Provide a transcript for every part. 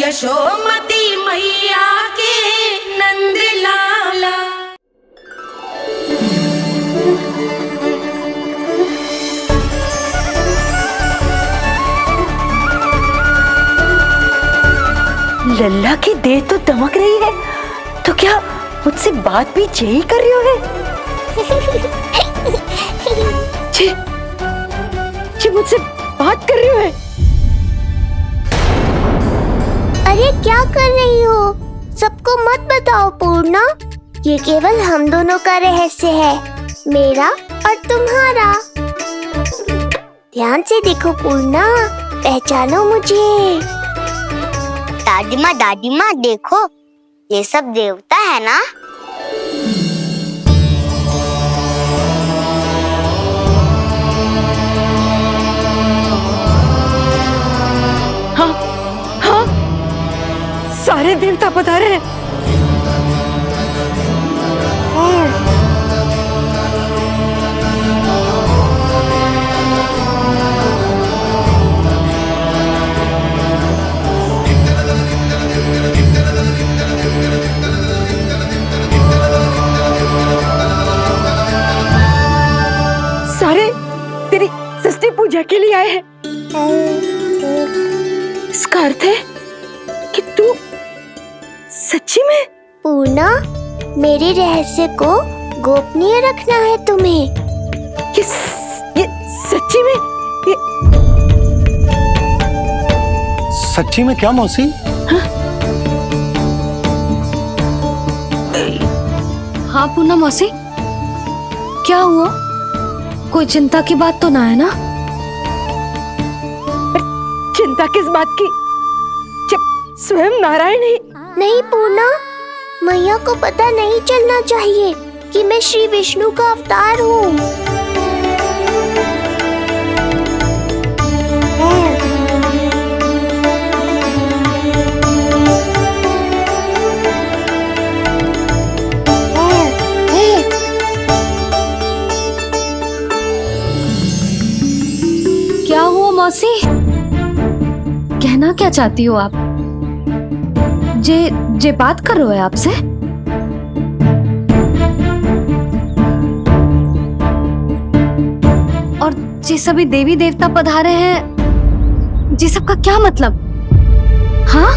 यशोमती मैया के नंद लाला। लल्ला की देह तो दमक रही है, तो क्या मुझसे बात भी यही कर रही हो है? जी मुझसे बात कर रही हो है? अरे क्या कर रही हो? सबको मत बताओ पूर्णा, ये केवल हम दोनों का रहस्य है, मेरा और तुम्हारा। ध्यान से देखो पूर्णा, पहचानो मुझे। दादी माँ देखो, ये सब देवता है ना? हाँ हाँ, सारे देवता पधारे हैं। सारे तेरी षष्ठी पूजा के लिए आए हैं। इसका अर्थ है कि तू सच्ची में? पूर्णा, मेरे रहस्य को गोपनीय रखना है तुम्हें। ये सच्ची में? सच्ची में क्या मौसी? हाँ पूर्णा मौसी, क्या हुआ? कोई चिंता की बात तो ना है ना? चिंता किस बात की, जब स्वयं नारायण ही। नहीं पूर्णा, मैया को पता नहीं चलना चाहिए कि मैं श्री विष्णु का अवतार हूँ। क्या हुआ मौसी? कहना क्या चाहती हो आप? जे बात कर रहे हो आपसे? और जे सभी देवी देवता पधारे हैं, जे सबका क्या मतलब? हाँ?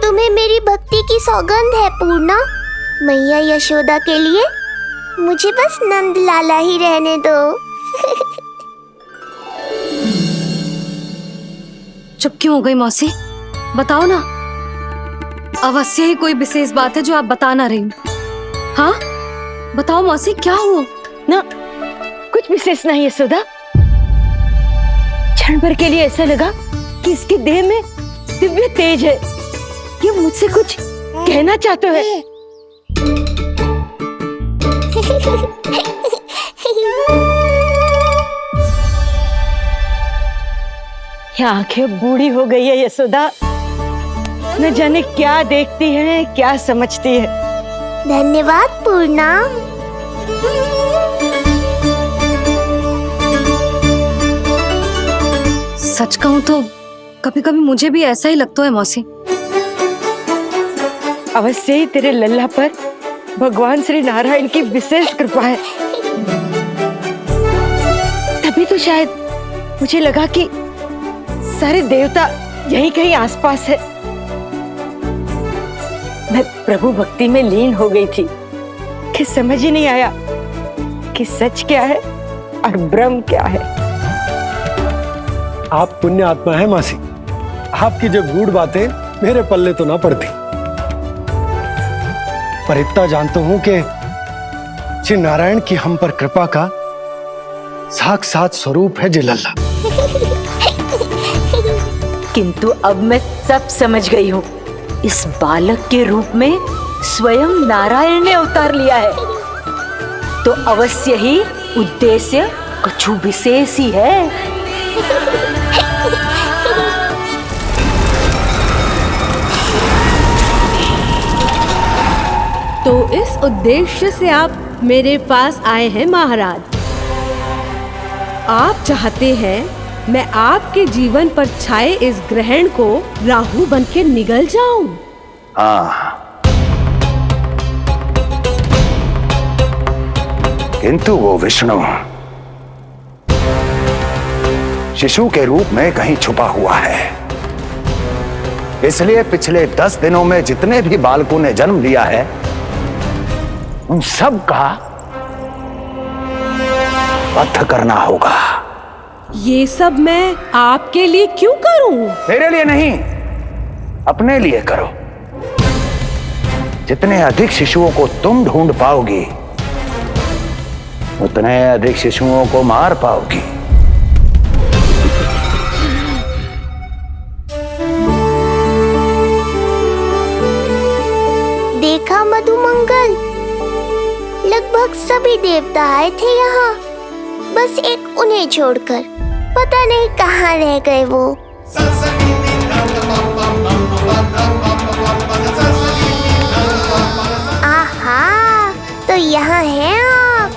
तुम्हें मेरी भक्ति की सौगंध है पूर्णा। मैया यशोदा के लिए मुझे बस नंद लाला ही रहने दो। चुप क्यों हो गई मौसी? बताओ ना, अवश्य ही कोई विशेष बात है जो आप बता ना रही। हाँ बताओ मौसी, क्या हुआ? ना, कुछ विशेष नहीं है सुधा। क्षण भर के लिए ऐसा लगा कि इसकी देह में दिव्य तेज है, ये मुझसे कुछ कहना चाहते हैं। ये आंखें बूढ़ी हो गई है यशोदा, न जाने क्या देखती है, क्या समझती है। धन्यवाद पूर्णा। सच कहूं तो कभी कभी मुझे भी ऐसा ही लगता है मौसी। अवश्य ही तेरे लल्ला पर भगवान श्री नारायण की विशेष कृपा है, तभी तो शायद मुझे लगा कि सारे देवता यहीं कहीं आसपास है। मैं प्रभु भक्ति में लीन हो गई थी कि समझ ही नहीं आया कि सच क्या है और भ्रम क्या है। आप पुण्य आत्मा है मासी, आपकी जो गूढ़ बातें मेरे पल्ले तो ना पड़ती, पर इतना जानता हूं कि श्री नारायण की हम पर कृपा का साक्षात स्वरूप है लल्ला। किंतु अब मैं सब समझ गई हूँ, इस बालक के रूप में स्वयं नारायण ने अवतार लिया है, तो अवश्य ही उद्देश्य कुछ विशेष ही है। तो इस उद्देश्य से आप मेरे पास आए हैं महाराज। आप चाहते हैं मैं आपके जीवन पर छाए इस ग्रहण को राहु बन के निगल जाऊं? हाँ, किंतु वो विष्णु शिशु के रूप में कहीं छुपा हुआ है। इसलिए पिछले 10 दिनों में जितने भी बालकों ने जन्म लिया है उन सब का वध करना होगा। ये सब मैं आपके लिए क्यों करूं? मेरे लिए नहीं, अपने लिए करो। जितने अधिक शिशुओं को तुम ढूंढ पाओगी उतने अधिक शिशुओं को मार पाओगी। देखा मधुमंगल, लगभग सभी देवता आए थे यहाँ, बस एक उन्हें छोड़कर। पता नहीं कहाँ रह गए वो। आहा, तो यहाँ हैं आप।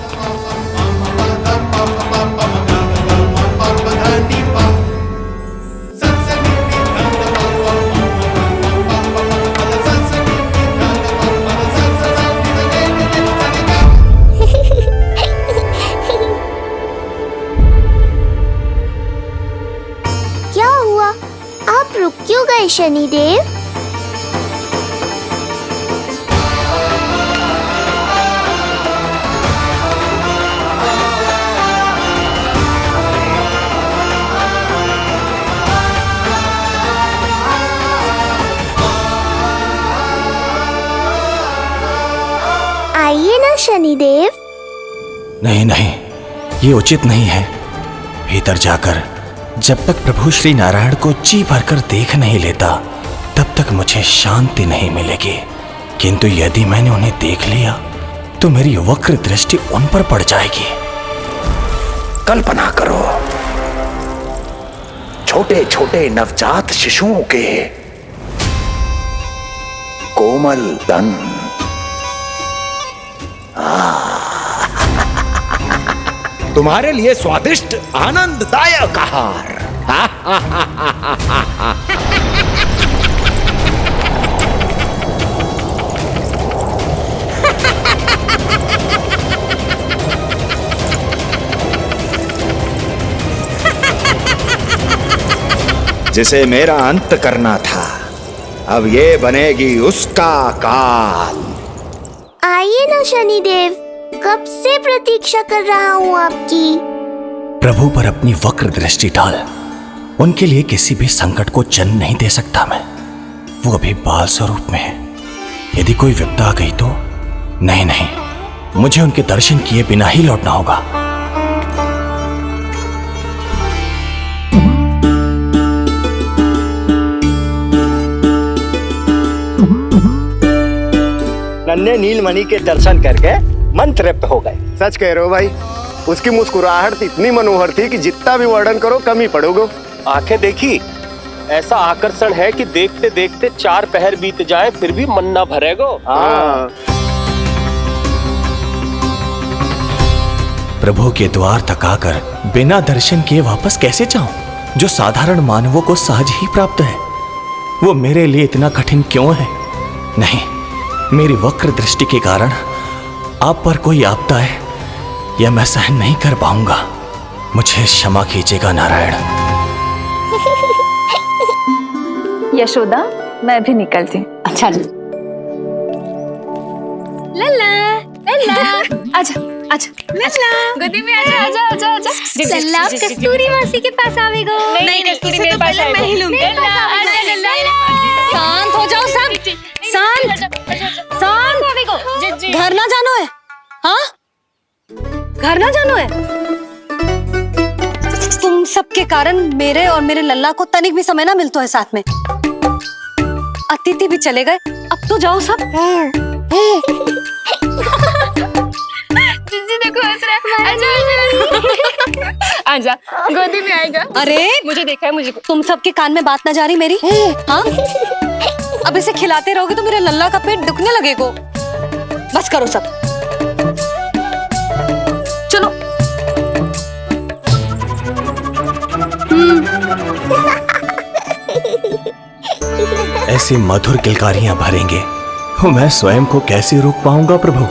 क्या हुआ? आप रुक क्यों गए शनिदेव? आइए ना शनिदेव। नहीं नहीं, ये उचित नहीं है। भीतर जाकर जब तक प्रभु श्री नारायण को जी भरकर देख नहीं लेता तब तक मुझे शांति नहीं मिलेगी। किंतु यदि मैंने उन्हें देख लिया तो मेरी वक्र दृष्टि उन पर पड़ जाएगी। कल्पना करो, छोटे छोटे नवजात शिशुओं के कोमल तन, तुम्हारे लिए स्वादिष्ट आनंददायक आहार। जिसे मेरा अंत करना था, अब ये बनेगी उसका काल। आइए ना शनिदेव, कब से प्रतीक्षा कर रहा हूँ आपकी। प्रभु पर अपनी वक्र दृष्टि डाल। उनके लिए किसी भी संकट को जन्म नहीं दे सकता मैं। वो अभी बाल स्वरूप में है। यदि कोई विपदा आ गई तो नहीं नहीं, मुझे उनके दर्शन किए बिना ही लौटना होगा। नन्हे नीलमणि के दर्शन करके मन तृप्त हो गए। सच कह रहे हो भाई, उसकी मुस्कुराहट इतनी मनोहर थी कि जितना भी वर्णन करो कम ही पड़ोगे। आंखें देखी, ऐसा आकर्षण है कि देखते देखते 4 पहर बीत जाए फिर भी मन ना भरेगो। प्रभु के द्वार तक आकर बिना दर्शन किए वापस कैसे जाऊं, जो साधारण मानवों को सहज ही प्राप्त है। वो मेरे लिए इतना कठिन क्यों है? नहीं, मेरी वक्र दृष्टि के कारण आप पर कोई आपदा है या मैं सहन नहीं कर पाऊंगा। मुझे क्षमा कीजिएगा नारायण। यशोदा, मैं भी निकलती हूँ। अच्छा जी। लल्ला लल्ला, आजा आजा लल्ला, गोदी में आजा आजा आजा आजा। लल्ला कस्तूरी मासी के पास आवेगो। नहीं कस्तूरी मेरे पास आएगा। मैं ही लूंगी। आजा लल्ला, शांत हो जाओ सब, शांत शांत। घर ना जानो है? हाँ, घर ना जानो है? तुम सबके कारण मेरे और मेरे लल्ला को तनिक भी समय ना मिलता है साथ में। अतिथि भी चले गए, अब तो जाओ सब। जिजी देखो हंस रहा है। आजा आजा, गोदी में आएगा। अरे मुझे देखा है, मुझे। तुम सबके कान में बात ना जा रही मेरी? हाँ, अब इसे खिलाते रहोगे तो मेरे लल्ला का पेट दुखने लगेगा। बस करो सब, चलो। ऐसी मधुर किलकारियां भरेंगे तो मैं स्वयं को कैसे रोक पाऊंगा प्रभु।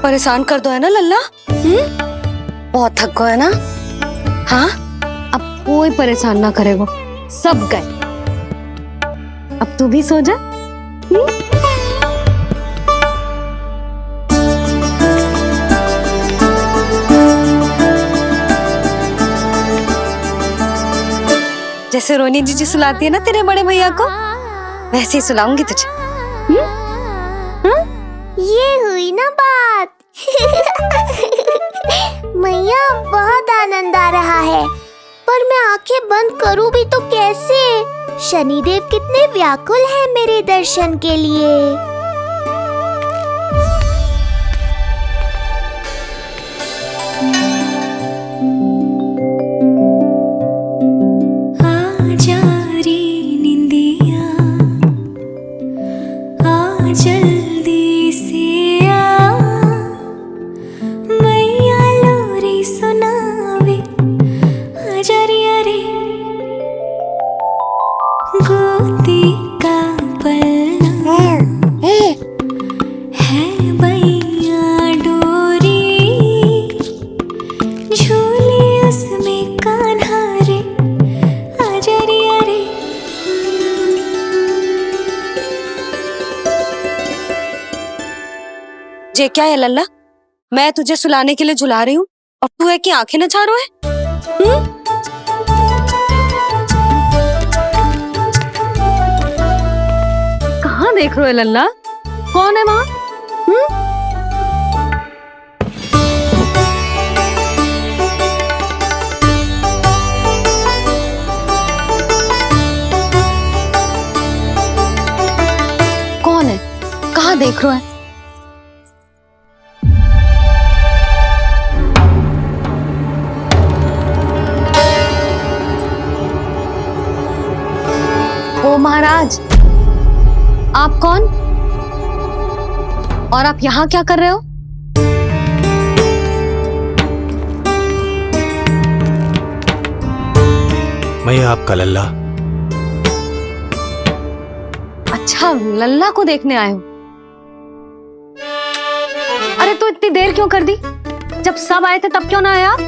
परेशान कर दो है ना लल्ला? बहुत थक गए ना? हाँ, अब कोई परेशान ना करेगो, सब गए। अब तू भी सो जा। जैसे रोनी जीजी सुलाती है ना तेरे बड़े भैया को, वैसे ही सुलाऊंगी तुझे। ये हुई ना बात। मैया बहुत आनंद आ रहा है, पर मैं आंखें बंद करूं भी तो कैसे? शनिदेव कितने व्याकुल हैं मेरे दर्शन के लिए। ये क्या है लल्ला? मैं तुझे सुलाने के लिए झुला रही हूँ और तू है कि आंखें नचा रहा है? कहाँ देख रहे हो लल्ला? कौन है वहाँ? कौन है? कहाँ देख रहे हो? ओ महाराज, आप कौन? और आप यहाँ क्या कर रहे हो? मैं आपका लल्ला। अच्छा, लल्ला को देखने आए हो। अरे तो इतनी देर क्यों कर दी? जब सब आए थे तब क्यों ना आए आप?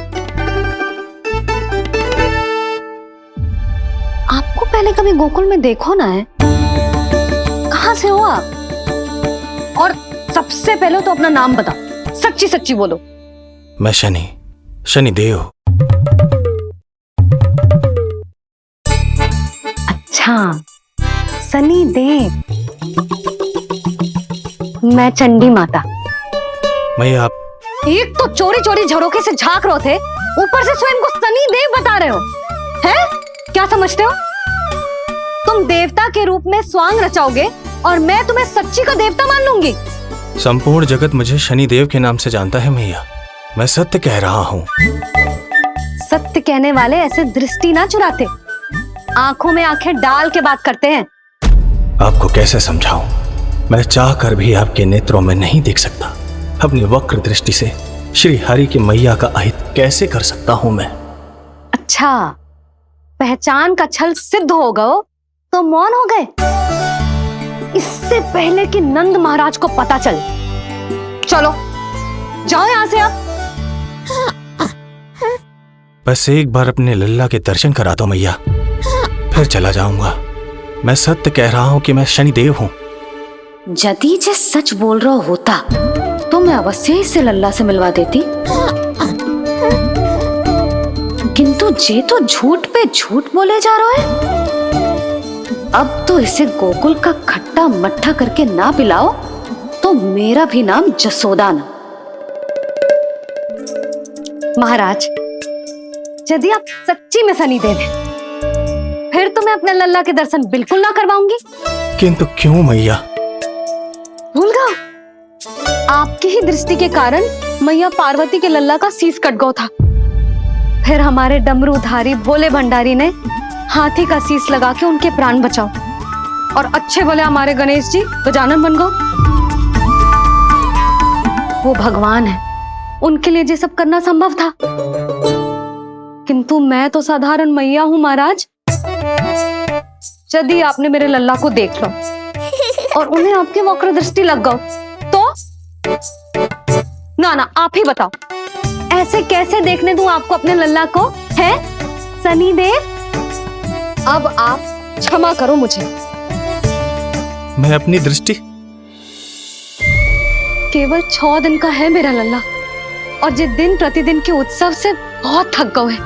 आपको पहले कभी गोकुल में देखो ना है? कहाँ से हो आप? और सबसे पहले तो अपना नाम बताओ, सच्ची सच्ची बोलो। मैं शनिदेव। अच्छा, शनिदेव। मैं चंडी माता। मैं आप एक तो चोरी चोरी झरोखे से झांक रहे थे, ऊपर से स्वयं को शनिदेव बता रहे हो, हैं? क्या समझते हो? तुम देवता के रूप में स्वांग रचाओगे और मैं तुम्हें सच्ची का देवता मान लूंगी? संपूर्ण जगत मुझे शनिदेव के नाम से जानता है मैया। मैं सत्य कह रहा हूँ। सत्य कहने वाले ऐसे दृष्टि ना चुराते, आंखों में आंखें डाल के बात करते हैं। आपको कैसे समझाऊं? मैं चाह कर भी आपके नेत्रों में नहीं देख सकता। अपनी वक्र दृष्टि से श्री हरि की मैया का अहित कैसे कर सकता हूं मैं? अच्छा, पहचान का छल सिद्ध हो गया तो मौन हो गए? इससे पहले कि नंद महाराज को पता चले। चलो जाओ यहां से आप। बस एक बार अपने लल्ला के दर्शन करा दो मैया, फिर चला जाऊंगा। मैं सत्य कह रहा हूं कि मैं शनिदेव हूं। यदि जे सच बोल रहा होता तो मैं अवश्य इसे लल्ला से मिलवा देती, किंतु जे तो झूठ पे झूठ बोले जा रहा है। अब तो इसे गोकुल का खट्टा मट्ठा करके ना पिलाओ तो मेरा भी नाम जसोदा ना। महाराज, यदि आप सच्ची में शनिदेव हैं, फिर तो मैं अपने लल्ला के दर्शन बिल्कुल ना करवाऊंगी। किंतु क्यों मैया? भूल गया, आपकी ही दृष्टि के कारण मैया पार्वती के लल्ला का शीश कट गया था। फिर हमारे डमरूधारी भोले भंडारी ने हाथी का शीश लगा के उनके प्राण बचाओ, और अच्छे भले हमारे गणेश जी गजानन बन गए। वो भगवान है, उनके लिए ये सब करना संभव था, किंतु मैं तो साधारण मैया हूं महाराज। यदि आपने मेरे लल्ला को देख लो और उन्हें आपकी वक्र दृष्टि लग गई तो ना आप ही बताओ, ऐसे कैसे देखने दूं आपको अपने लल्ला को? है शनिदेव, अब आप क्षमा करो मुझे। मैं अपनी दृष्टि केवल 6 दिन का है मेरा लल्ला, और जिस दिन प्रतिदिन के उत्सव से बहुत थक गए,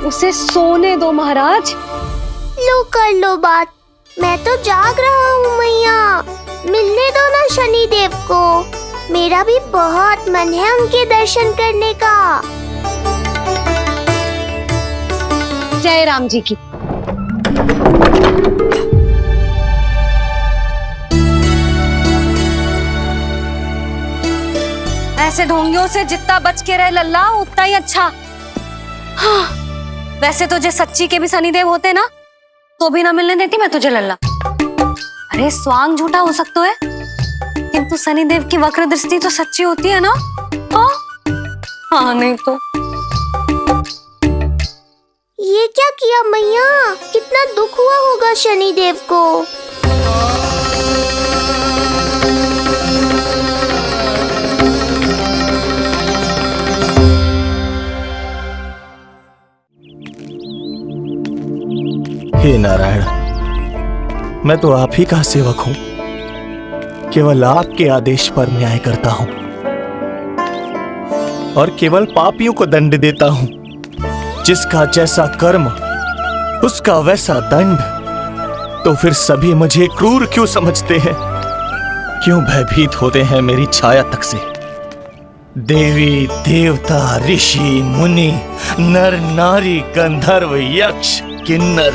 उसे सोने दो महाराज। लो कर लो बात, मैं तो जाग रहा हूँ मैया, मिलने दो ना शनिदेव को, मेरा भी बहुत मन है उनके दर्शन करने का। जय राम जी की। ऐसे ढोंगियों से जितना बच के रहे लल्ला उतना ही अच्छा। हाँ, वैसे तो जे सच्ची के भी शनिदेव होते ना तो भी ना मिलने देती मैं तुझे लल्ला। अरे स्वांग झूठा हो सकता है, किंतु शनिदेव की वक्र दृष्टि तो सच्ची होती है ना। हाँ नहीं तो। ये क्या किया मैया, कितना दुख हुआ होगा शनिदेव को। हे नारायण, मैं तो आप ही का सेवक हूं, केवल आपके आदेश पर न्याय करता हूं और केवल पापियों को दंड देता हूं। जिसका जैसा कर्म उसका वैसा दंड। तो फिर सभी मुझे क्रूर क्यों समझते हैं? क्यों भयभीत होते हैं मेरी छाया तक से? देवी देवता ऋषि मुनि नर नारी गंधर्व यक्ष किन्नर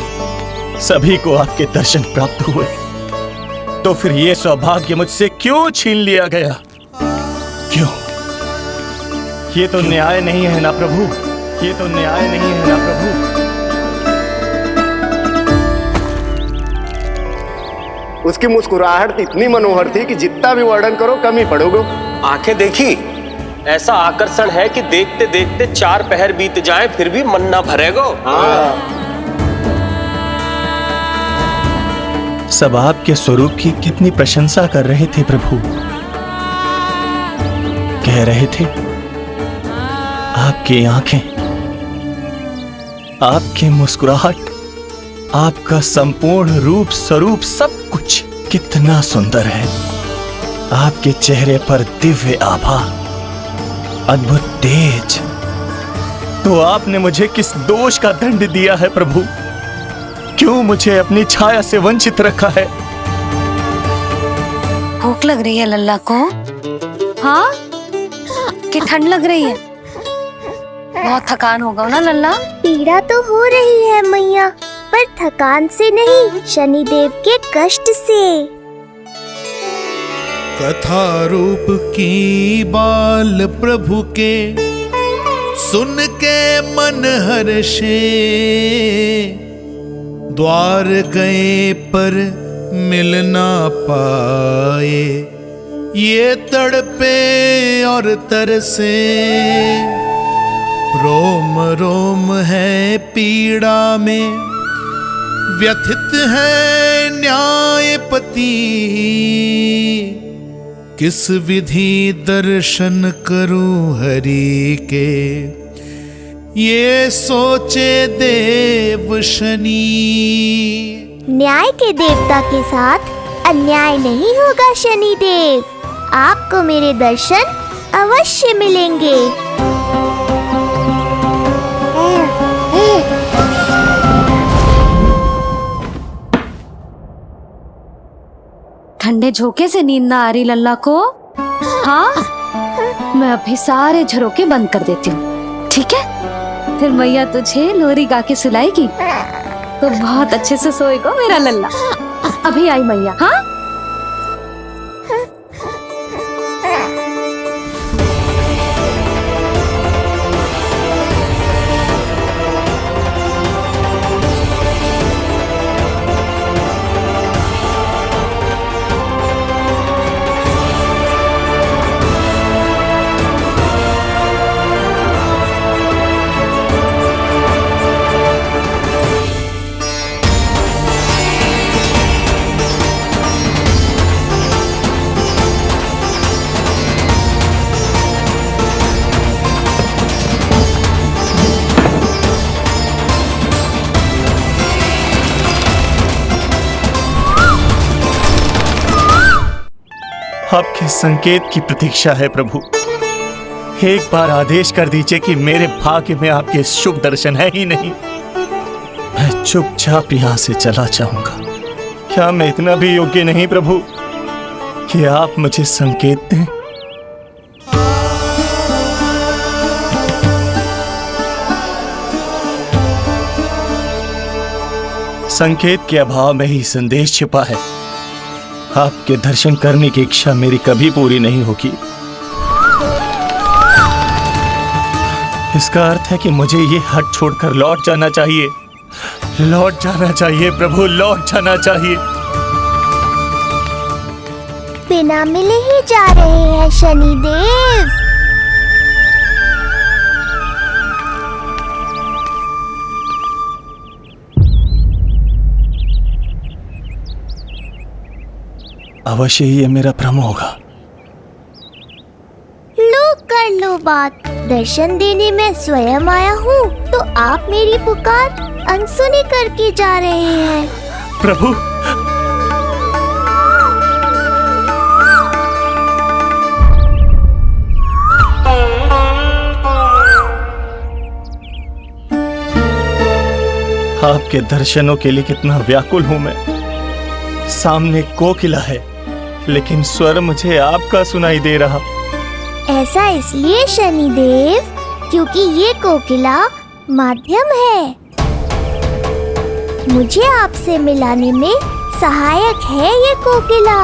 सभी को आपके दर्शन प्राप्त हुए, तो फिर ये सौभाग्य मुझसे क्यों छीन लिया गया? क्यों? ये तो न्याय नहीं है ना प्रभु, ये तो न्याय नहीं है ना प्रभु। उसकी मुस्कुराहट इतनी मनोहर थी कि जितना भी वर्णन करो कम ही पड़ोगे। आंखें देखी, ऐसा आकर्षण है कि देखते देखते 4 पहर बीत जाएं फिर भी मन ना भरेगो। सब आपके स्वरूप की कितनी प्रशंसा कर रहे थे प्रभु। कह रहे थे आपकी आंखें, आपकी मुस्कुराहट, आपका संपूर्ण रूप स्वरूप सब कुछ कितना सुंदर है। आपके चेहरे पर दिव्य आभा, अद्भुत तेज। तो आपने मुझे किस दोष का दंड दिया है प्रभु? क्यों मुझे अपनी छाया से वंचित रखा है? भूख लग रही है लल्ला को? हाँ, कि ठंड लग रही है? बहुत थकान होगा ना लल्ला? पीड़ा तो हो रही है मैया, पर थकान से नहीं, शनिदेव के कष्ट से। कथा रूप की बाल प्रभु के सुन के मन हर्षे, द्वार गए पर मिल ना पाए, ये तड़पे और तरसे, रोम रोम है पीड़ा में, व्यथित है न्यायपति, किस विधि दर्शन करूं हरि के, ये सोचे देव शनि। न्याय के देवता के साथ अन्याय नहीं होगा शनिदेव, आपको मेरे दर्शन अवश्य मिलेंगे। ठंडे झोंके से नींद ना आ रही लल्ला को? हाँ, मैं अभी सारे झरोके बंद कर देती हूँ, ठीक है? फिर मैया तुझे लोरी गा के सुलाएगी तो बहुत अच्छे से सोएगा मेरा लल्ला। अभी आई मैया। हाँ, आपके संकेत की प्रतीक्षा है प्रभु। एक बार आदेश कर दीजिए कि मेरे भाग्य में आपके शुभ दर्शन है ही नहीं, मैं चुपचाप यहां से चला जाऊंगा। क्या मैं इतना भी योग्य नहीं प्रभु कि आप मुझे संकेत दें? संकेत के अभाव में ही संदेश छिपा है। आपके दर्शन करने की इच्छा मेरी कभी पूरी नहीं होगी। इसका अर्थ है कि मुझे ये हट छोड़कर लौट जाना चाहिए। लौट जाना चाहिए प्रभु, लौट जाना चाहिए। बिना मिले ही जा रहे हैं शनिदेव। अवश्य ही ये मेरा भ्रम होगा। लो कर लो बात। दर्शन देने मैं स्वयं आया हूँ तो आप मेरी पुकार अनसुनी करके जा रहे हैं। प्रभु आपके दर्शनों के लिए कितना व्याकुल हूं मैं। सामने कोकिला है लेकिन स्वर मुझे आपका सुनाई दे रहा। ऐसा इसलिए शनिदेव क्योंकि ये कोकिला माध्यम है। मुझे आपसे मिलाने में सहायक है ये कोकिला।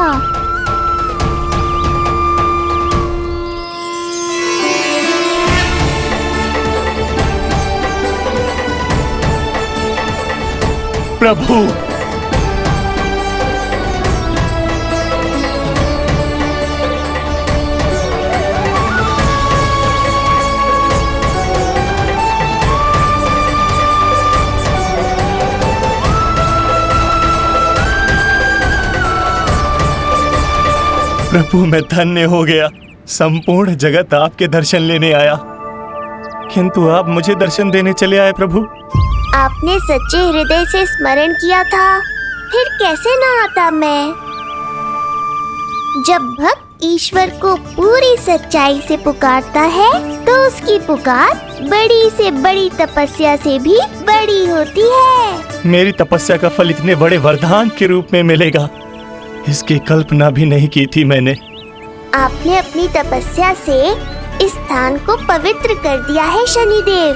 प्रभु प्रभु मैं धन्य हो गया। संपूर्ण जगत आपके दर्शन लेने आया किंतु आप मुझे दर्शन देने चले आए प्रभु। आपने सच्चे हृदय से स्मरण किया था, फिर कैसे ना आता मैं। जब भक्त ईश्वर को पूरी सच्चाई से पुकारता है तो उसकी पुकार बड़ी से बड़ी तपस्या से भी बड़ी होती है। मेरी तपस्या का फल इतने बड़े वरदान के रूप में मिलेगा, इसकी कल्पना भी नहीं की थी मैंने। आपने अपनी तपस्या से इस स्थान को पवित्र कर दिया है शनिदेव।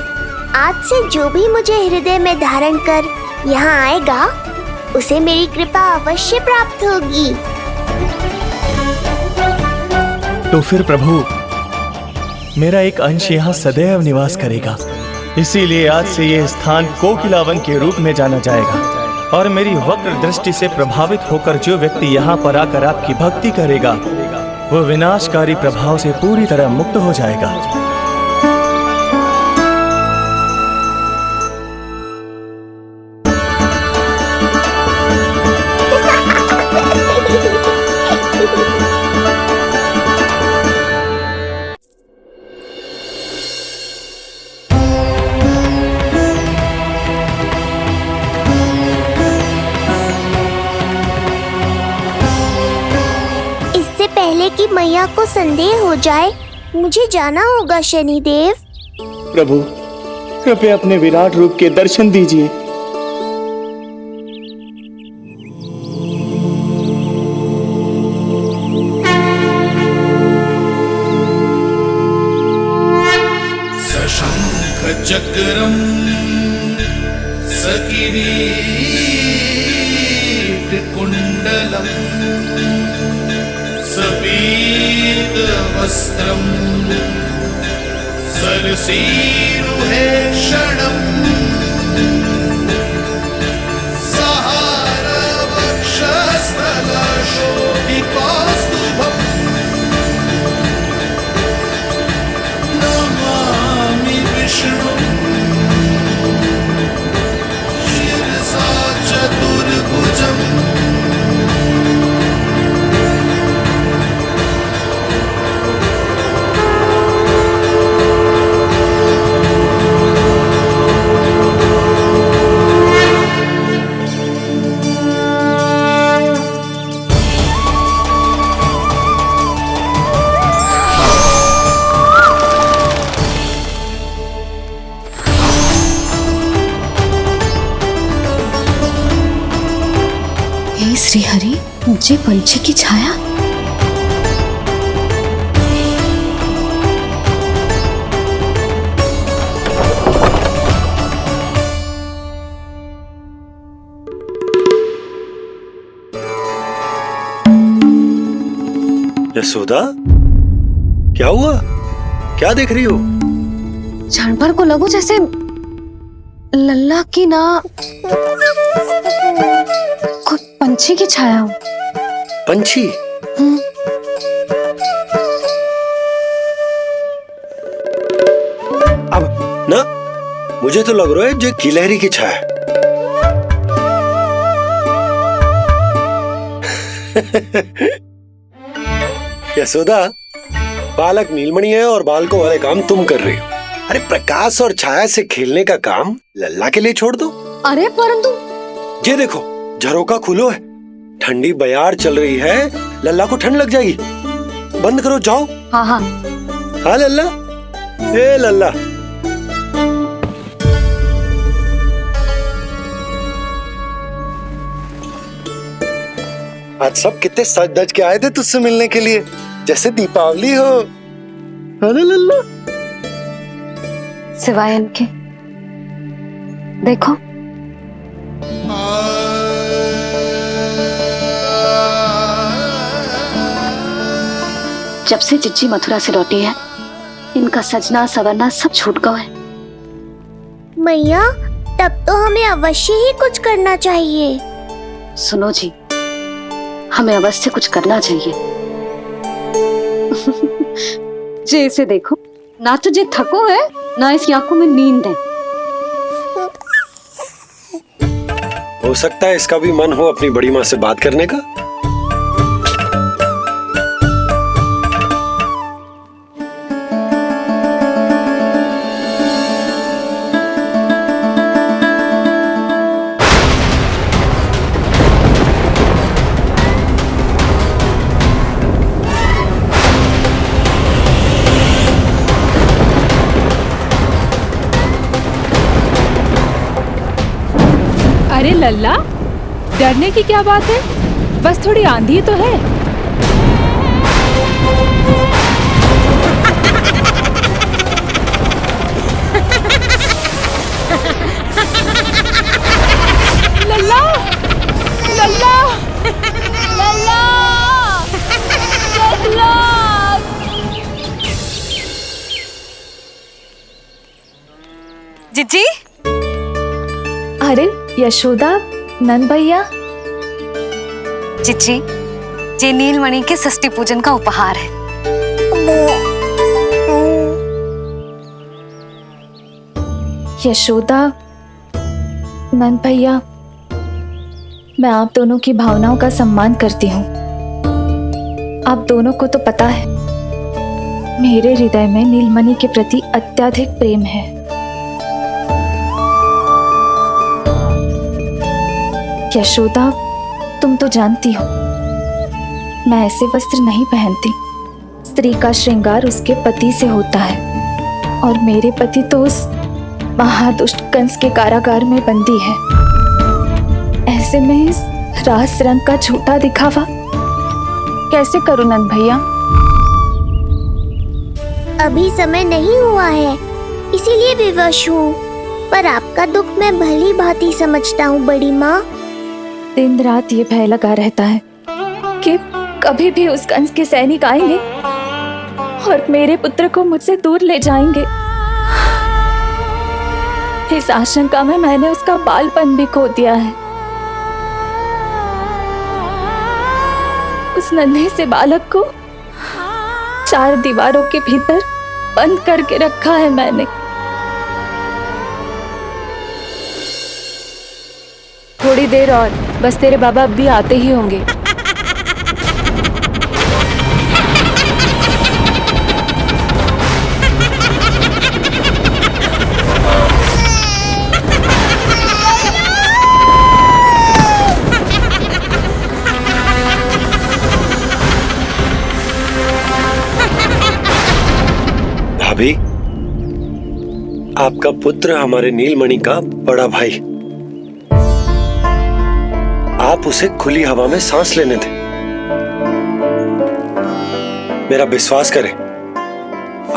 आज से जो भी मुझे हृदय में धारण कर यहाँ आएगा उसे मेरी कृपा अवश्य प्राप्त होगी। तो फिर प्रभु मेरा एक अंश यहाँ सदैव निवास करेगा। इसीलिए आज से यह स्थान कोकिलावन के रूप में जाना जाएगा और मेरी वक्र दृष्टि से प्रभावित होकर जो व्यक्ति यहाँ पर आकर आपकी भक्ति करेगा वो विनाशकारी प्रभाव से पूरी तरह मुक्त हो जाएगा। कि मैया को संदेह हो जाए, मुझे जाना होगा शनिदेव। प्रभु कृपया अपने विराट रूप के दर्शन दीजिए। सशंख चक्रम सकिरीट कुंडलम सपीत वस्त्रम सरसीरुहे क्षणम सहार वक्षस्थल शोभिकास्तुभम नमामि विष्णु शिरसा चतुर्भुजम श्री हरि, मुझे पंछी की छाया। यशोदा, क्या हुआ? क्या देख रही हो? क्षण भर को लगो जैसे लल्ला की ना कोई पंछी की छाया हो। पंछी? अब ना मुझे तो लग रहा है जो गिलहरी की छाया। यशोदा, बालक नीलमणि है और बालकों वाले काम तुम कर रही हो। अरे प्रकाश और छाया से खेलने का काम लल्ला के लिए छोड़ दो। अरे परंतु ये देखो, झरोका खुलो है, ठंडी बयार चल रही है, लल्ला को ठंड लग जाएगी। बंद करो, जाओ। हाँ हाँ हाँ लल्ला, ए लल्ला। आज सब कितने सज धज के आए थे तुझसे मिलने के लिए, जैसे दीपावली हो। अरे लल्ला, सिवाय इनके देखो, जब से जिज्जी मथुरा से लौटी है, इनका सजना सवरना सब छूट गया है। मैया, तब तो हमें अवश्य ही कुछ करना चाहिए। सुनो जी, हमें अवश्य कुछ करना चाहिए। जे इसे देखो, ना तो जे थको है, ना इसकी आंखों में नींद है। हो सकता है इसका भी मन हो अपनी बड़ी माँ से बात करने का। अरे लल्ला, डरने की क्या बात है? बस थोड़ी आंधी तो है। लल्ला, लल्ला, लल्ला, लल्ला। जिज्जी, अरे यशोदा, नंद भैया। जिज्जी, ये नीलमणि के षष्ठी पूजन का उपहार है। यशोदा, नंद भैया, मैं आप दोनों की भावनाओं का सम्मान करती हूँ। आप दोनों को तो पता है, मेरे हृदय में नीलमणि के प्रति अत्यधिक प्रेम है। यशोदा, तुम तो जानती हो, मैं ऐसे वस्त्र नहीं पहनती। स्त्री का श्रृंगार उसके पति से होता है, और मेरे पति तो उस महादुष्ट कंस के कारागार में बंदी है। ऐसे में इस रास रंग का झूठा दिखावा कैसे करूं नंद भैया? अभी समय नहीं हुआ है, इसीलिए विवश हूँ। पर आपका दुख मैं भली भांति समझता हूँ बड़ी माँ। दिन रात ये भय लगा रहता है कि कभी भी उस कंस के सैनिक आएंगे और मेरे पुत्र को मुझसे दूर ले जाएंगे। इस आशंका में मैंने उसका बालपन भी खो दिया है। उस नन्हे से बालक को 4 दीवारों के भीतर बंद करके रखा है मैंने। थोड़ी देर और, बस तेरे बाबा अब भी आते ही होंगे। भाभी, आपका पुत्र हमारे नीलमणि का बड़ा भाई। आप उसे खुली हवा में सांस लेने दें। मेरा विश्वास करें,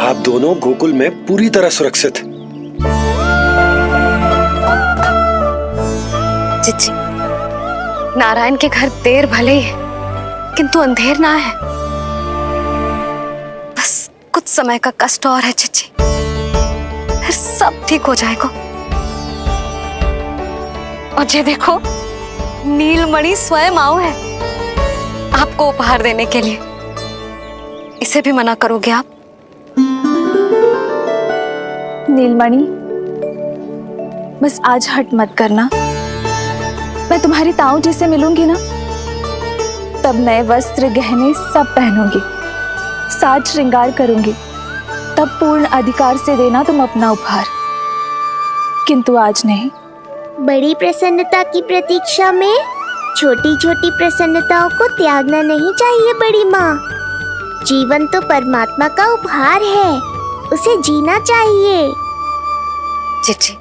आप दोनों गोकुल में पूरी तरह सुरक्षित हैं। चिच्ची, नारायण के घर देर भले ही है, किंतु अंधेर ना है। बस कुछ समय का कष्ट और है चिच्ची, फिर सब ठीक हो जाएगा। और ये देखो, नीलमणि स्वयं आओ है आपको उपहार देने के लिए। इसे भी मना करोगे आप? नीलमणि, बस आज हट मत करना। मैं तुम्हारी ताऊ जी से मिलूंगी ना, तब नए वस्त्र गहने सब पहनूंगी, साज श्रृंगार करूंगी, तब पूर्ण अधिकार से देना तुम अपना उपहार, किंतु आज नहीं। बड़ी प्रसन्नता की प्रतीक्षा में छोटी छोटी प्रसन्नताओं को त्यागना नहीं चाहिए बड़ी माँ। जीवन तो परमात्मा का उपहार है, उसे जीना चाहिए। चिच्ची,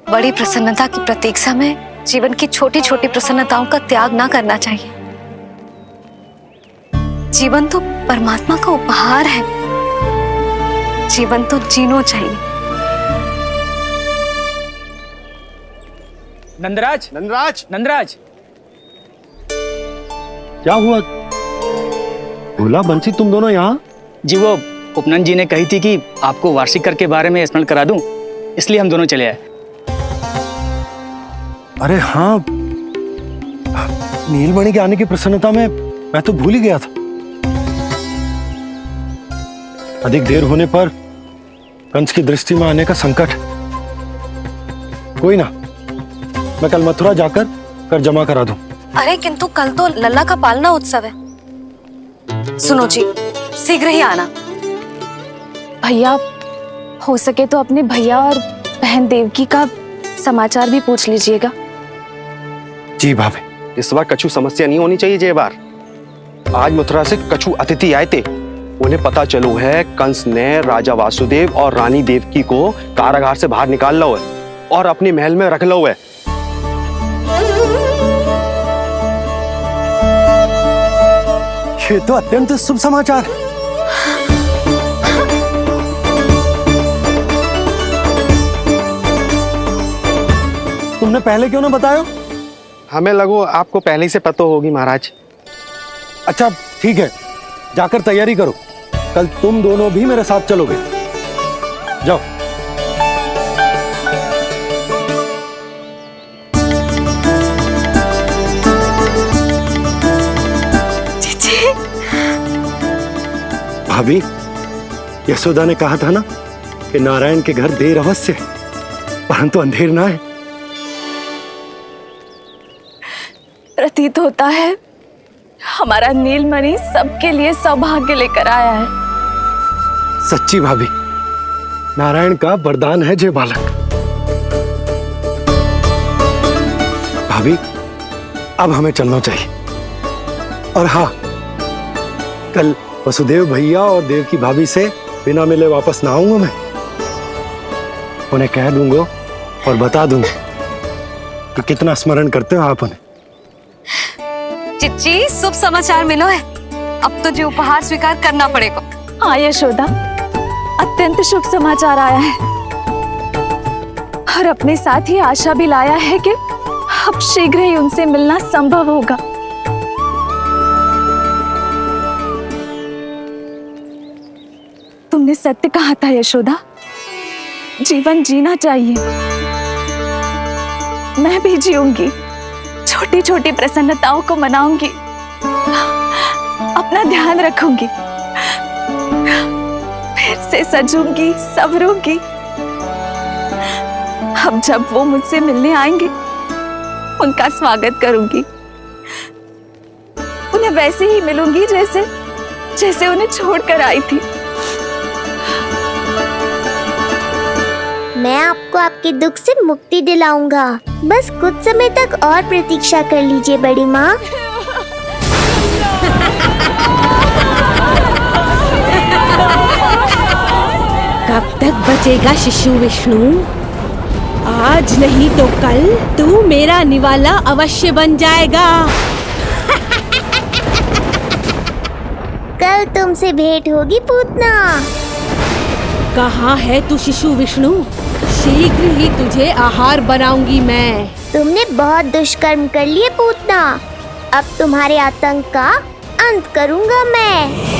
बड़ी प्रसन्नता की प्रतीक्षा में जीवन की छोटी छोटी प्रसन्नताओं का त्याग ना करना चाहिए। जीवन तो परमात्मा का उपहार है, जीवन तो जीना चाहिए। नंदराज, नंदराज, नंदराज, क्या हुआ? भोला बंसी, तुम दोनों यहाँ? जी वो उपनंद जी ने कही थी कि आपको वार्षिक कर के बारे में स्मरण करा दूं, इसलिए हम दोनों चले आए। अरे हाँ, नीलमणि के आने की प्रसन्नता में मैं तो भूल ही गया था। अधिक देर होने पर कंस की दृष्टि में आने का संकट। कोई ना, मैं कल मथुरा जाकर कर जमा करा दूं। अरे किंतु कल तो लल्ला का पालना उत्सव है। सुनो जी, शीघ्र ही आना। भैया, हो सके तो अपने भैया और बहन देवकी का समाचार भी पूछ लीजिएगा। जी भाभी। इस बार कछु समस्या नहीं होनी चाहिए। ये बार आज मथुरा से कछु अतिथि आए थे, उन्हें पता चलो है कंस ने राजा वासुदेव और रानी देवकी को कारागार से बाहर निकाल लो है और अपने महल में रख लो है। ये तो अत्यंत शुभ समाचार है। तुमने पहले क्यों ना बताया? हमें लगो आपको पहले ही से पता होगी महाराज। अच्छा ठीक है, जाकर तैयारी करो, कल तुम दोनों भी मेरे साथ चलोगे। जाओ। भाभी, यशोदा ने कहा था ना कि नारायण के घर देर अवश्य है, परंतु अंधेर ना है। प्रतीत होता है हमारा नीलमणि सबके लिए सौभाग्य लेकर आया है। सच्ची भाभी, नारायण का वरदान है जे बालक। भाभी, अब हमें चलना चाहिए। और हाँ, कल वसुदेव भैया और देवकी भाभी से बिना मिले वापस ना आऊंगा मैं। उन्हें कह दूंगा और बता दूंगा कि कितना स्मरण करते हो आप उन्हें। चिच्ची, शुभ समाचार मिलो है, अब तो जो उपहार स्वीकार करना पड़ेगा। हाँ यशोदा, अत्यंत शुभ समाचार आया है और अपने साथ ही आशा भी लाया है कि अब शीघ्र ही उनसे मिलना संभव होगा। तुमने सत्य कहा था यशोदा, जीवन जीना चाहिए। मैं भी जीऊंगी, छोटी छोटी प्रसन्नताओं को मनाऊंगी, अपना ध्यान रखूंगी, फिर से सजूंगी, संवरूंगी। अब जब वो मुझसे मिलने आएंगे, उनका स्वागत करूंगी, उन्हें वैसे ही मिलूंगी जैसे जैसे उन्हें छोड़कर आई थी। मैं आपको आपके दुख से मुक्ति दिलाऊंगा, बस कुछ समय तक और प्रतीक्षा कर लीजिए बड़ी माँ। कब तक बचेगा शिशु विष्णु? आज नहीं तो कल तू मेरा निवाला अवश्य बन जाएगा। कल तुमसे भेंट होगी पूतना। कहाँ है तू शिशु विष्णु? शीघ्र ही तुझे आहार बनाऊंगी मैं। तुमने बहुत दुष्कर्म कर लिए पूतना। अब तुम्हारे आतंक का अंत करूंगा मैं।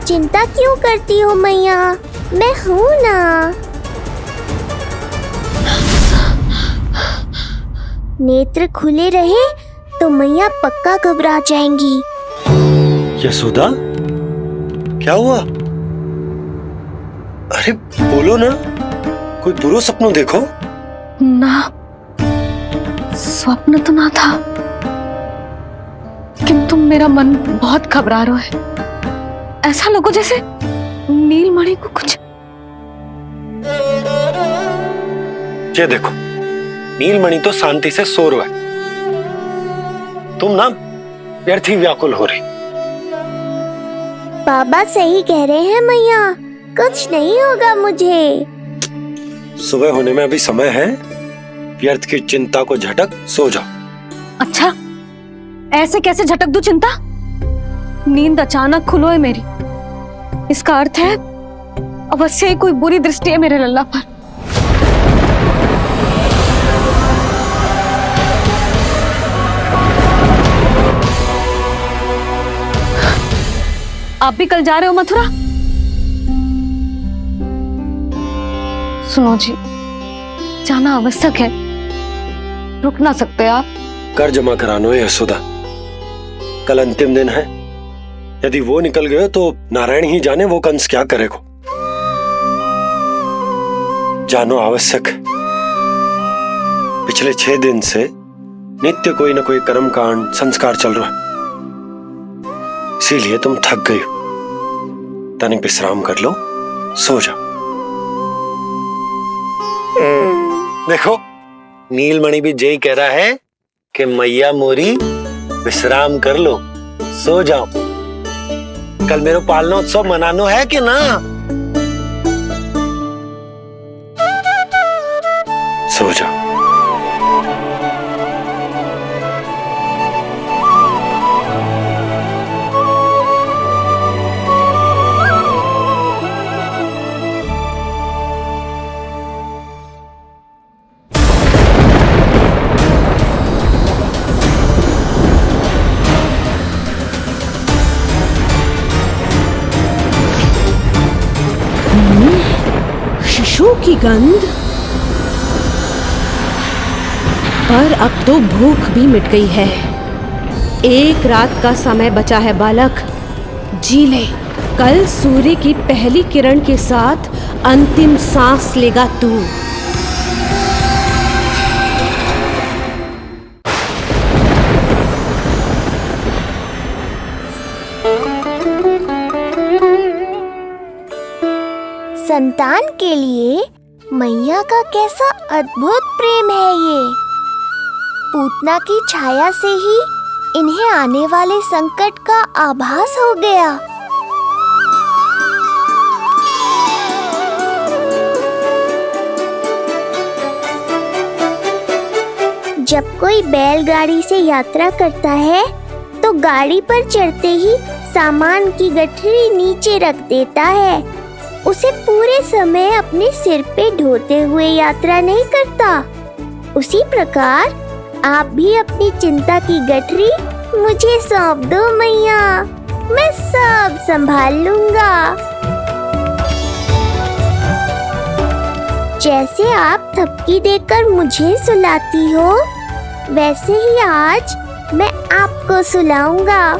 चिंता क्यों करती हो मैया? मैं हूँ ना। नेत्र खुले रहे तो मैया पक्का घबरा जाएंगी। यशोदा, क्या हुआ? अरे बोलो ना, कोई बुरा सपना देखो। ना, स्वप्न तो ना था, किंतु मेरा मन बहुत घबरा रहा है। ऐसा लगो जैसे नीलमणि को कुछ। ये देखो, नीलमणि तो शांति से सो रहा है, तुम ना व्यर्थ ही व्याकुल हो रही। बाबा सही कह रहे हैं मैया, कुछ नहीं होगा मुझे। सुबह होने में अभी समय है, व्यर्थ की चिंता को झटक सो जाओ। अच्छा, ऐसे कैसे झटक दूं चिंता? नींद अचानक खुलो है मेरी, इसका अर्थ है अवश्य ही कोई बुरी दृष्टि है मेरे लल्ला पर। आप भी कल जा रहे हो मथुरा? सुनो जी, जाना आवश्यक है, रुक ना सकते आप? कर जमा करानो है यशोदा, कल अंतिम दिन है। यदि वो निकल गए तो नारायण ही जाने वो कंस क्या करेगा। जानो आवश्यक। पिछले 6 दिन से नित्य कोई न कोई कर्मकांड संस्कार चल रहा है, इसीलिए तुम थक गई हो। तनिक विश्राम कर लो, सो जाओ। देखो, नीलमणि भी यही कह रहा है कि मैया मोरी विश्राम कर लो, सो जाओ। कल मेरे पालना उत्सव मनानो है कि ना? सो जाओ। शिशु की गंध। पर अब तो भूख भी मिट गई है। एक रात का समय बचा है बालक, जी ले। कल सूर्य की पहली किरण के साथ अंतिम सांस लेगा तू। संतान के लिए मैया का कैसा अद्भुत प्रेम है ये। पूतना की छाया से ही इन्हें आने वाले संकट का आभास हो गया। जब कोई बैलगाड़ी से यात्रा करता है तो गाड़ी पर चढ़ते ही सामान की गठरी नीचे रख देता है। उसे पूरे समय अपने सिर पे ढोते हुए यात्रा नहीं करता। उसी प्रकार आप भी अपनी चिंता की गठरी मुझे सौंप दो मैया, मैं सब संभाल लूंगा। जैसे आप थपकी देकर मुझे सुलाती हो, वैसे ही आज मैं आपको सुलाऊंगा।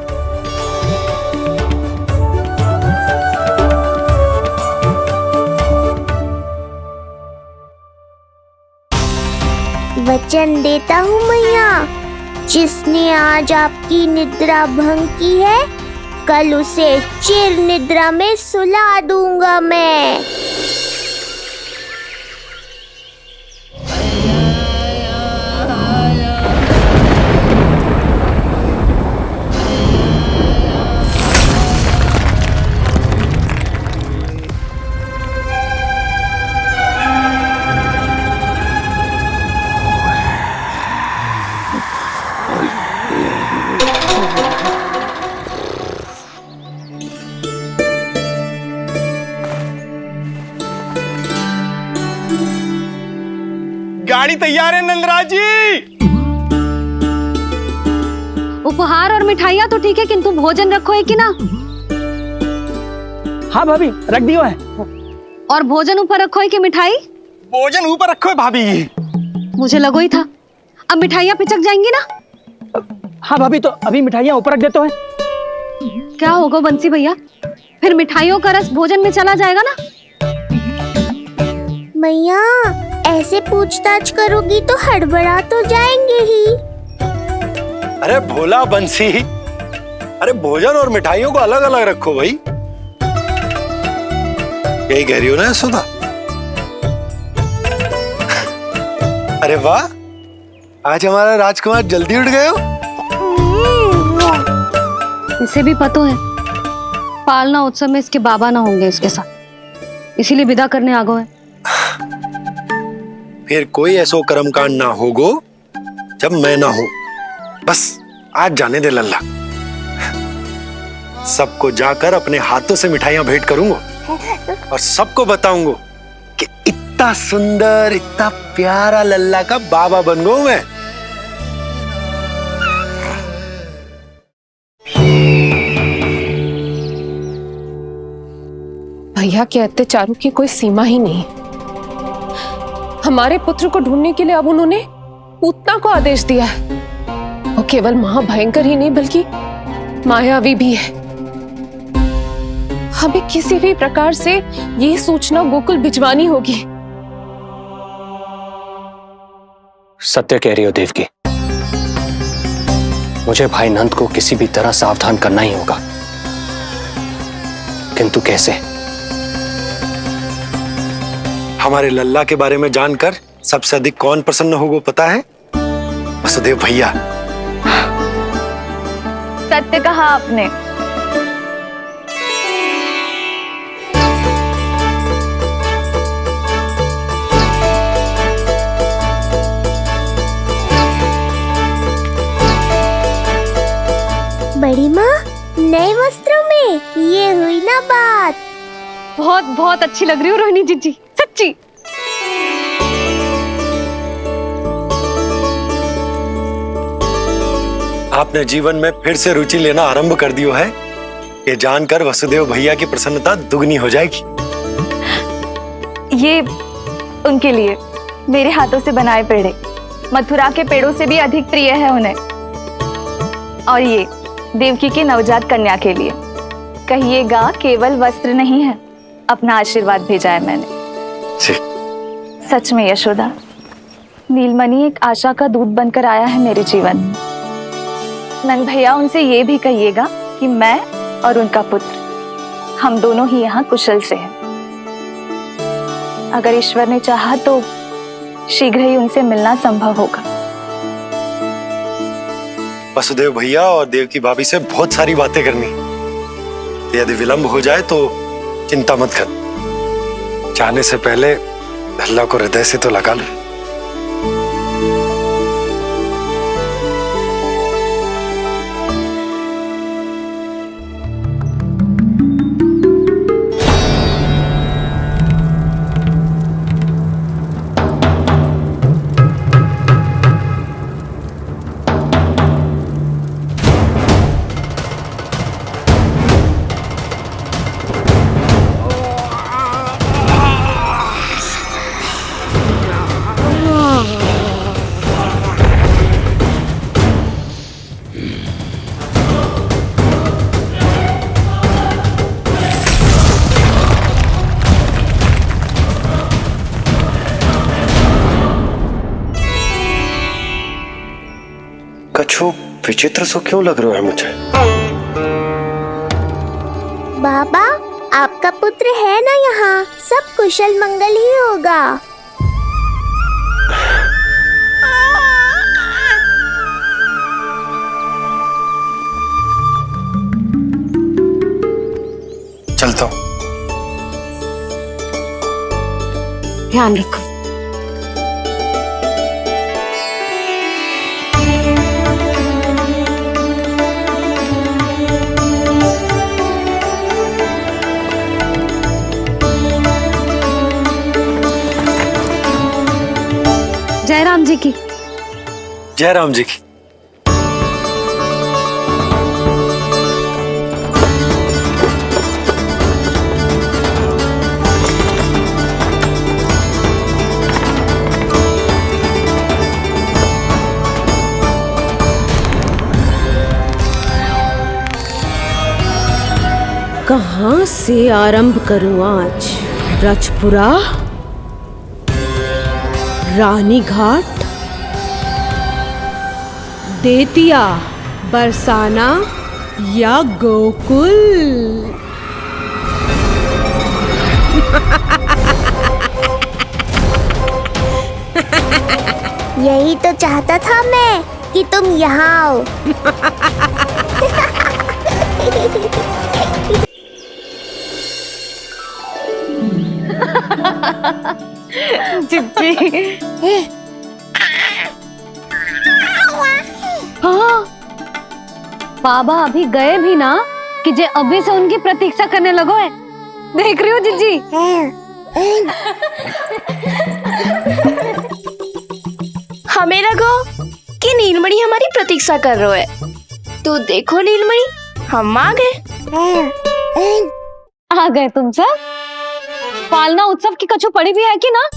वचन देता हूँ मैया, जिसने आज आपकी निद्रा भंग की है, कल उसे चिर निद्रा में सुला दूंगा मैं। गाड़ी तैयार है नंदराज जी। उपहार और मिठाइयाँ तो ठीक है, किंतु भोजन रखो है कि ना? हाँ भाभी, रख दियो है। और भोजन ऊपर रखो है कि मिठाई? भोजन ऊपर रखो है भाभी। मुझे लगो ही था, अब मिठाइयाँ पिचक जाएंगी ना? हाँ भाभी, तो अभी मिठाइयाँ ऊपर रख देते हैं। क्या होगा बंसी भैया, फिर मिठाइयों का रस भोजन में चला जाएगा ना? मैया, ऐसे पूछताछ करोगी तो हड़बड़ा तो जाएंगे ही। अरे भोला बंसी, अरे भोजन और मिठाइयों को अलग अलग रखो भाई। यही कह रही हो ना सुधा? अरे वाह, आज हमारा राजकुमार जल्दी उठ गए हो। इसे भी पता है पालना उत्सव में इसके बाबा ना होंगे इसके साथ, इसीलिए विदा करने आ गए हैं। फिर कोई ऐसो कर्मकांड ना होगो जब मैं ना हूं। बस आज जाने दे लल्ला, सबको जाकर अपने हाथों से मिठाइयां भेंट करूंगा और सबको बताऊंगा कि इतना सुंदर, इतना प्यारा लल्ला का बाबा बन गया मैं। भैया के अत्याचारों की कोई सीमा ही नहीं। हमारे पुत्र को ढूंढने के लिए अब उन्होंने पूतना को आदेश दिया है। वो केवल महाभयंकर ही नहीं बल्कि मायावी भी है। हमें किसी भी प्रकार से ये सूचना गोकुल भिजवानी होगी। सत्य कह रही हो देवकी, मुझे भाई नंद को किसी भी तरह सावधान करना ही होगा, किंतु कैसे? हमारे लल्ला के बारे में जानकर सबसे अधिक कौन प्रसन्न होगा पता है? वसुदेव भैया। सत्य कहा आपने। बड़ी माँ, नए वस्त्रों में ये हुई ना बात। बहुत बहुत अच्छी लग रही हो रोहिणी जीजी, सच्ची। आपने जीवन में फिर से रुचि लेना आरंभ कर दियो है, ये जानकर वसुदेव भैया की प्रसन्नता दुगनी हो जाएगी। ये उनके लिए मेरे हाथों से बनाए पेड़े मथुरा के पेड़ों से भी अधिक प्रिय है उन्हें। और ये देवकी के नवजात कन्या के लिए कहिएगा केवल वस्त्र नहीं है, अपना आशीर्वाद भेजा है मैंने। सच में यशोदा, नीलमणि एक आशा का दूत बनकर आया है मेरे जीवन में। नंद भैया, उनसे ये भी कहिएगा कि मैं और उनका पुत्र हम दोनों ही यहाँ कुशल से हैं। अगर ईश्वर ने चाहा तो शीघ्र ही उनसे मिलना संभव होगा। वसुदेव भैया और देवकी भाभी से बहुत सारी बातें करनी, यदि विलंब हो जाए तो चिंता मत कर। जाने से पहले लल्ला को हृदय से तो लगा लो। विचित्र सो क्यों लग रहा है मुझे? बाबा, आपका पुत्र है ना यहाँ, सब कुशल मंगल ही होगा। चलता हूँ। ध्यान रखो। जय राम जी की। जय राम जी की। कहाँ से आरंभ करूं आज? रजपुरा, रानी घाट, देतिया, बरसाना या गोकुल? यही तो चाहता था मैं कि तुम यहाँ आओ। जिज्जी। हाँ, बाबा अभी गए भी ना कि जे अभी से उनकी प्रतीक्षा करने लगो है। देख रही हो जिज्जी? हमें लगो कि नीलमणि हमारी प्रतीक्षा कर रहे है, तो देखो नीलमणि, हम आ गए। आ गए तुम सब? पालना उत्सव की कछु पड़ी भी है कि ना?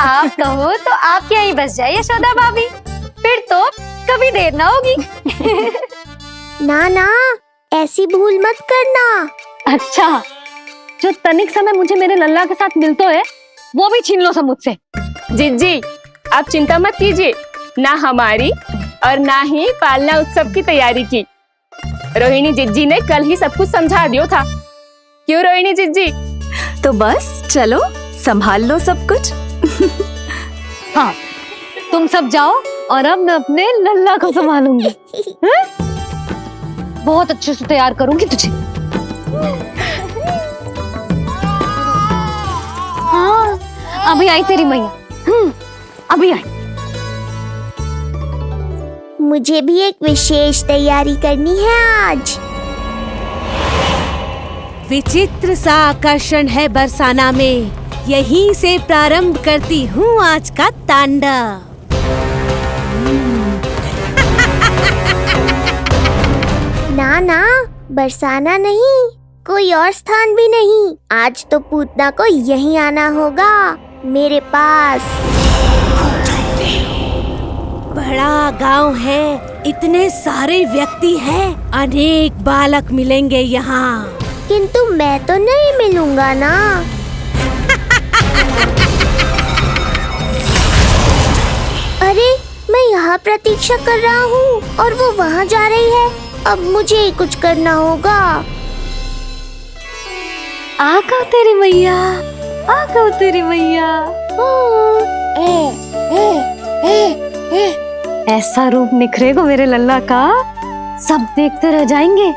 आप कहो तो आप यहीं बस जाइए यशोदा भाभी, फिर तो कभी देर ना होगी। ना ना, ऐसी भूल मत करना। अच्छा, जो तनिक समय मुझे मेरे लल्ला के साथ मिलते है वो भी छीन लो सब मुझसे। जिज्जी, आप चिंता मत कीजिए, ना हमारी और ना ही पालना उत्सव की तैयारी की। रोहिणी जिज्जी ने कल ही सब कुछ समझा दिया था। क्यों रोहिणी जिज्जी? तो बस चलो, संभाल लो सब कुछ। हाँ, तुम सब जाओ और अब मैं अपने लल्ला को संभालूंगी। बहुत अच्छे से तैयार करूंगी तुझे। हाँ, अभी आई तेरी मैया। अभी आई। मुझे भी एक विशेष तैयारी करनी है आज। विचित्र सा आकर्षण है बरसाना में, यहीं से प्रारंभ करती हूँ आज का तांडव। ना ना, बरसाना नहीं, कोई और स्थान भी नहीं। आज तो पूतना को यहीं आना होगा, मेरे पास। बड़ा गांव है, इतने सारे व्यक्ति हैं, अनेक बालक मिलेंगे यहाँ। किंतु मैं तो नहीं मिलूंगा ना। अरे, मैं यहाँ प्रतीक्षा कर रहा हूँ और वो वहाँ जा रही है। अब मुझे ही कुछ करना होगा। आ गो तेरी मैया, आ गो तेरी मैया। ऐसा रूप निखरेगा मेरे लल्ला का, सब देखते रह जाएंगे।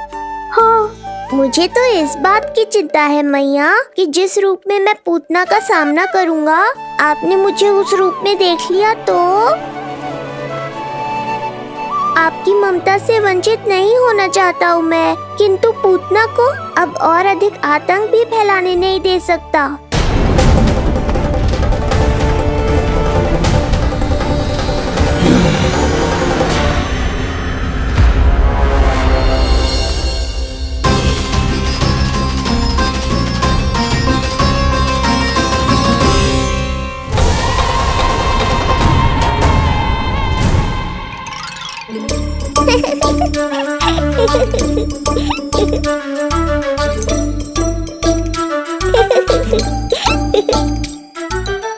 हाँ, मुझे तो इस बात की चिंता है मैया कि जिस रूप में मैं पूतना का सामना करूँगा, आपने मुझे उस रूप में देख लिया तो आपकी ममता से वंचित नहीं होना चाहता हूँ मैं, किंतु पूतना को अब और अधिक आतंक भी फैलाने नहीं दे सकता।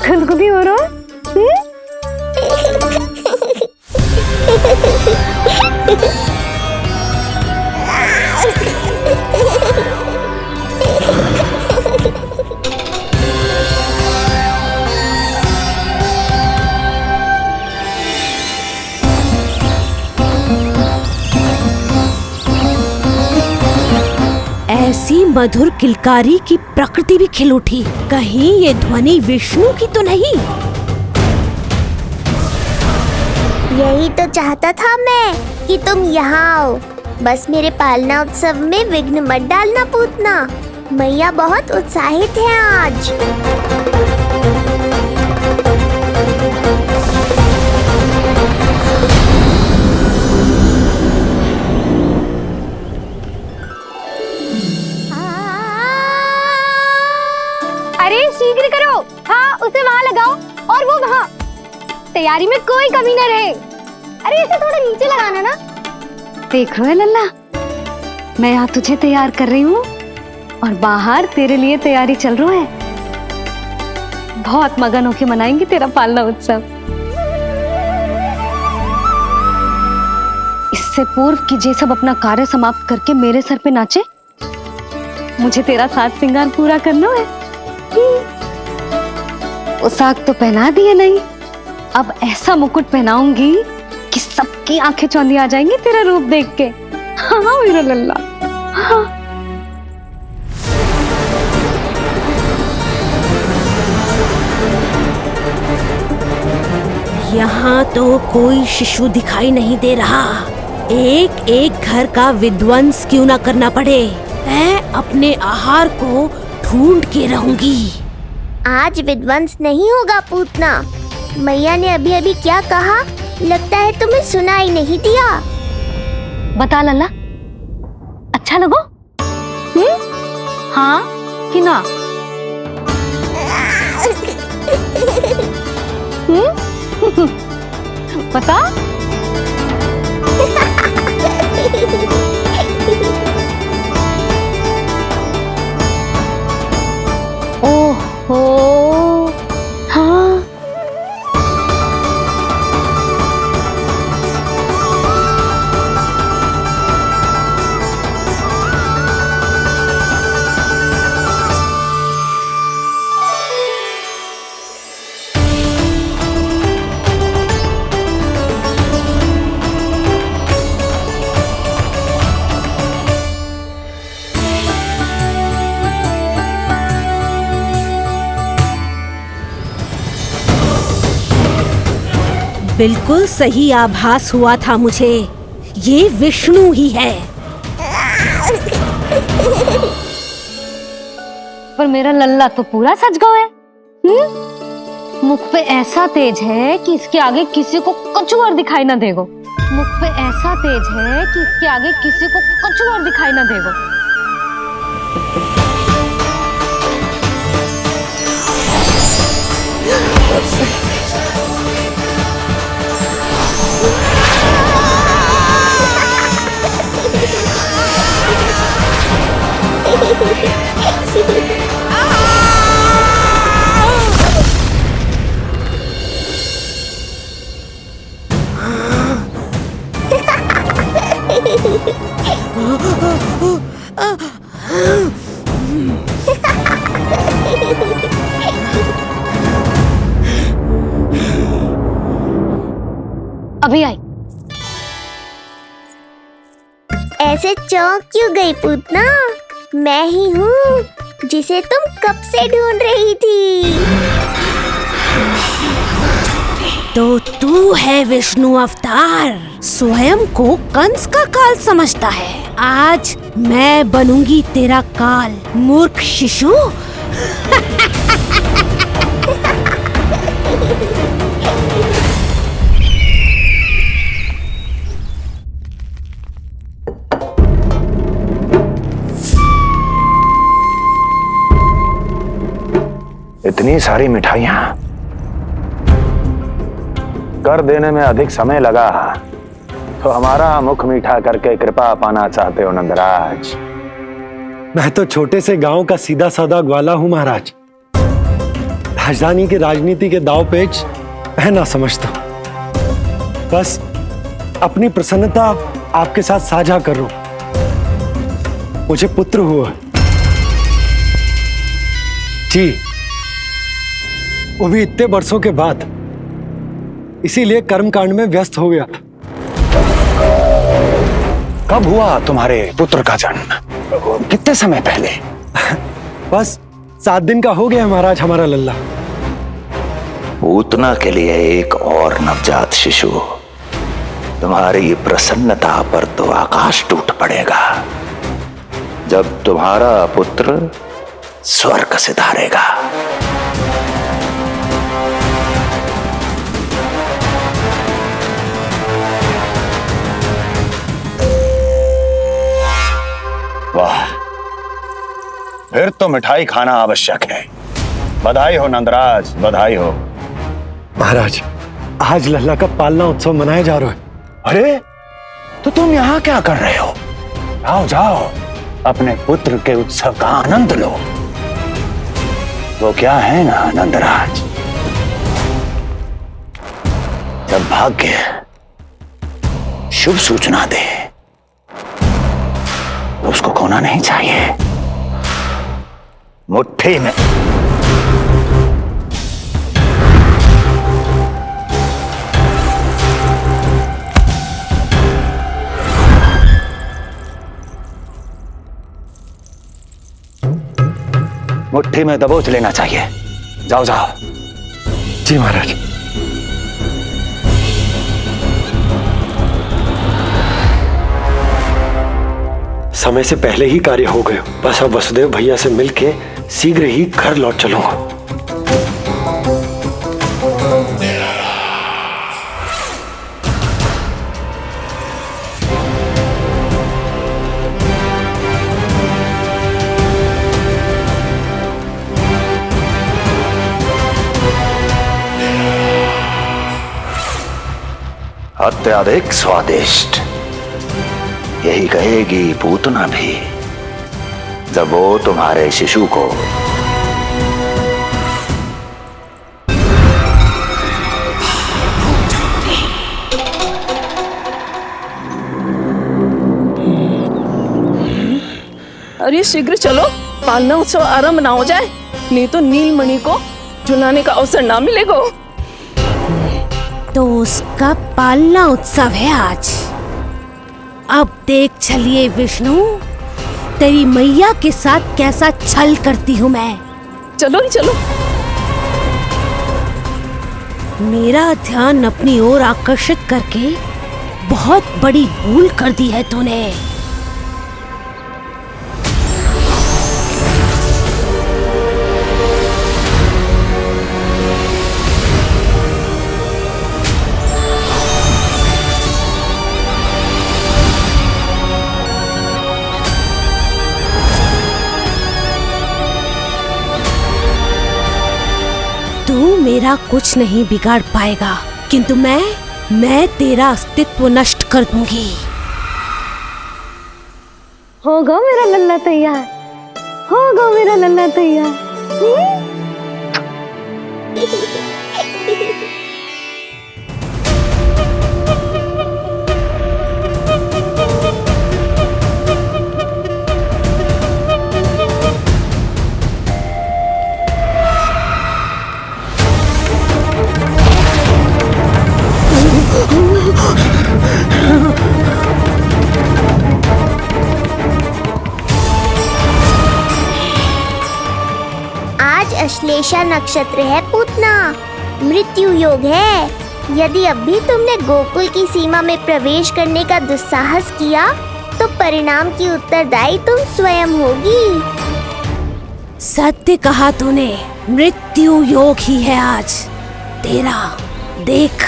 खुदकुदी हो रहा है? ऐसी मधुर किलकारी की प्रकृति भी खिल उठी। कहीं ये ध्वनि विष्णु की तो नहीं? यही तो चाहता था मैं कि तुम यहाँ आओ। बस मेरे पालना उत्सव में विघ्न मत डालना पूतना। मैया बहुत उत्साहित है आज। अरे शीघ्र करो, हाँ उसे वहाँ लगाओ और वो वहाँ। तैयारी में कोई कमी न रहे। अरे इसे थोड़ा नीचे लगाना ना। देख रहे लल्ला, मैं यहाँ तुझे तैयार कर रही हूँ और बाहर तेरे लिए तैयारी चल रहा है। बहुत मगन होके मनाएंगे तेरा पालना उत्सव। इससे पूर्व कि जे सब अपना कार्य समाप्त करके मेरे सर पे नाचे, मुझे तेरा साज श्रृंगार पूरा करना है। पोशाक तो पहना दिए नहीं, अब ऐसा मुकुट पहनाऊंगी कि सबकी आंखें चौंधी आ जाएंगी तेरा रूप देख के। हाँ मेरा लल्ला, हाँ। यहाँ तो कोई शिशु दिखाई नहीं दे रहा। एक एक घर का विध्वंस क्यों ना करना पड़े, मैं अपने आहार को ढूंढ के रहूंगी। आज विध्वंस नहीं होगा पूतना। मैया ने अभी अभी क्या कहा, लगता है तुम्हें सुनाई नहीं दिया। बता लल्ला, अच्छा लगो? हाँ कि ना? बता। ओहो, हाँ। बिल्कुल सही आभास हुआ था मुझे, ये विष्णु ही है। पर मेरा लल्ला तो पूरा सज गया है। मुख पे ऐसा तेज है कि इसके आगे किसी को कुछ और दिखाई ना देगो। मुख पे ऐसा तेज है कि इसके आगे किसी को कुछ और दिखाई ना देगो। अभी आई। ऐसे चौंक क्यों गई पूतना? मैं ही हूँ जिसे तुम कब से ढूंढ रही थी। तो तू है विष्णु अवतार, स्वयं को कंस का काल समझता है। आज मैं बनूंगी तेरा काल, मूर्ख शिशु। इतनी सारी मिठाइयां कर देने में अधिक समय लगा, तो हमारा मुख मीठा करके कृपा पाना चाहते हो नंदराज? मैं तो छोटे से गांव का सीधा साधा ग्वाला हूं महाराज। राजधानी की राजनीति के दाव पेच मैं ना समझता। बस अपनी प्रसन्नता आपके साथ साझा कर रहा हूं। मुझे पुत्र हुआ। जी, वो भी इतने वर्षों के बाद। इसीलिए कर्मकांड में व्यस्त हो गया था। कब हुआ तुम्हारे पुत्र का जन्म? कितने समय पहले? बस 7 दिन का हो गया महाराज हमारा लल्ला। पूतना के लिए एक और नवजात शिशु, तुम्हारी प्रसन्नता पर तो आकाश टूट पड़ेगा जब तुम्हारा पुत्र स्वर्ग सिधारेगा। वाह, फिर तो मिठाई खाना आवश्यक है। बधाई हो नंदराज, बधाई हो। महाराज, आज लल्ला का पालना उत्सव मनाया जा रहा है। अरे, तो तुम यहाँ क्या कर रहे हो? जाओ जाओ, अपने पुत्र के उत्सव का आनंद लो। वो क्या है ना नंदराज, जब भाग्य शुभ सूचना दे तो उसको खोना नहीं चाहिए। मुट्ठी में मुट्ठी में दबोच लेना चाहिए। जाओ जाओ। जी महाराज। समय से पहले ही कार्य हो गए। बस अब वसुदेव भैया से मिलके शीघ्र ही घर लौट चलूंगा। अत्यधिक स्वादिष्ट, यही कहेगी पूतना भी जब वो तुम्हारे शिशु को अरे शीघ्र चलो, पालना उत्सव आरंभ ना हो जाए, नहीं तो नीलमणि को झुलाने का अवसर ना मिलेगा। तो उसका पालना उत्सव है आज। अब देख चलिए विष्णु, तेरी मैया के साथ कैसा छल करती हूँ मैं। चलो नहीं चलो। मेरा ध्यान अपनी ओर आकर्षित करके बहुत बड़ी भूल कर दी है तूने। तू मेरा कुछ नहीं बिगाड़ पाएगा, किंतु मैं तेरा अस्तित्व नष्ट कर दूंगी। होगा मेरा लल्ला तैयार, होगा मेरा लल्ला तैयार। आज अश्लेषा नक्षत्र है पूतना, मृत्यु योग है। यदि अब भी तुमने गोकुल की सीमा में प्रवेश करने का दुस्साहस किया तो परिणाम की उत्तरदायी तुम स्वयं होगी। सत्य कहा तूने, मृत्यु योग ही है आज तेरा। देख,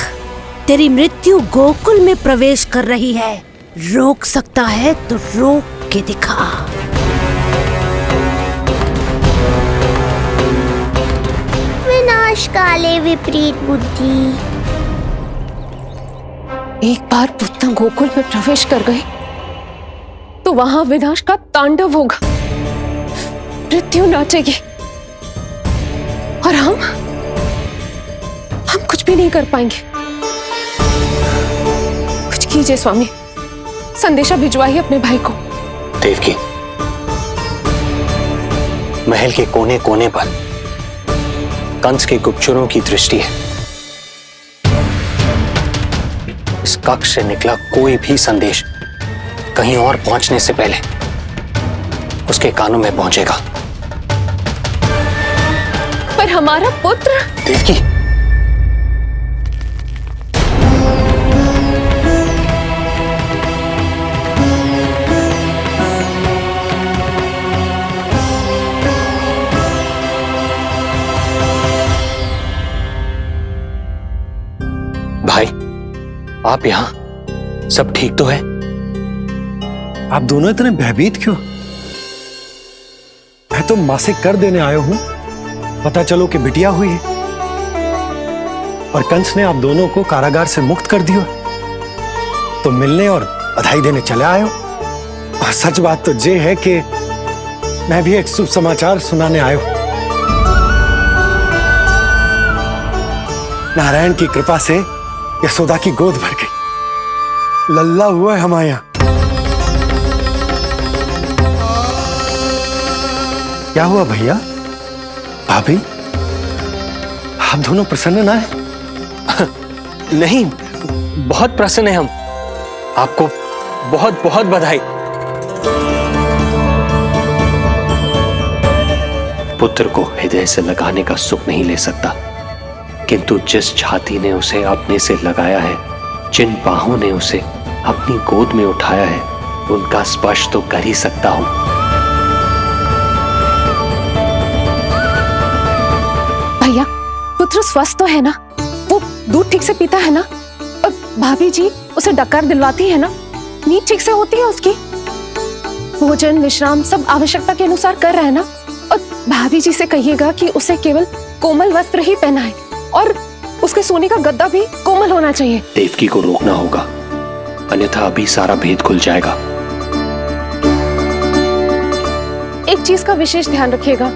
तेरी मृत्यु गोकुल में प्रवेश कर रही है। रोक सकता है तो रोक के दिखा। विनाश काले विपरीत बुद्धि। एक बार पूतना गोकुल में प्रवेश कर गए तो वहां विनाश का तांडव होगा, मृत्यु नाचेगी और हम कुछ भी नहीं कर पाएंगे। कुछ कीजिए स्वामी, संदेशा भिजवाइए अपने भाई को। देवकी, महल के कोने कोने पर कंस के गुप्तचरों की दृष्टि है। इस कक्ष से निकला कोई भी संदेश कहीं और पहुंचने से पहले उसके कानों में पहुंचेगा। पर हमारा पुत्र देवकी, भाई आप यहां सब ठीक तो है? आप दोनों इतने भयभीत क्यों? मैं तो मासिक कर देने आया हूं, पता चलो कि बिटिया हुई है और कंस ने आप दोनों को कारागार से मुक्त कर दिया, तो मिलने और बधाई देने चले आए हो। और सच बात तो ये है कि मैं भी एक शुभ समाचार सुनाने आया हूं। नारायण की कृपा से यशोदा की गोद भर गई, लल्ला हुआ है हमारे यहां। क्या हुआ भैया, भाभी, आप दोनों प्रसन्न ना है? नहीं, बहुत प्रसन्न है हम। आपको बहुत बहुत बधाई। पुत्र को हृदय से लगाने का सुख नहीं ले सकता, किंतु जिस छाती ने उसे अपने से लगाया है, जिन बाहों ने उसे अपनी गोद में उठाया है, उनका स्पर्श तो कर ही सकता हूं। भैया, पुत्र स्वस्थ तो है ना? वो दूध ठीक से पीता है ना? और भाभी जी उसे डकार दिलवाती है ना? नींद ठीक से होती है उसकी? भोजन विश्राम सब आवश्यकता के अनुसार कर रहा है ना? और भाभी जी से कहिएगा कि उसे केवल कोमल वस्त्र ही पहनाए और उसके सोने का गद्दा भी कोमल होना चाहिए। देवकी को रोकना होगा, अन्यथा अभी सारा भेद खुल जाएगा। एक चीज का विशेष ध्यान रखिएगा,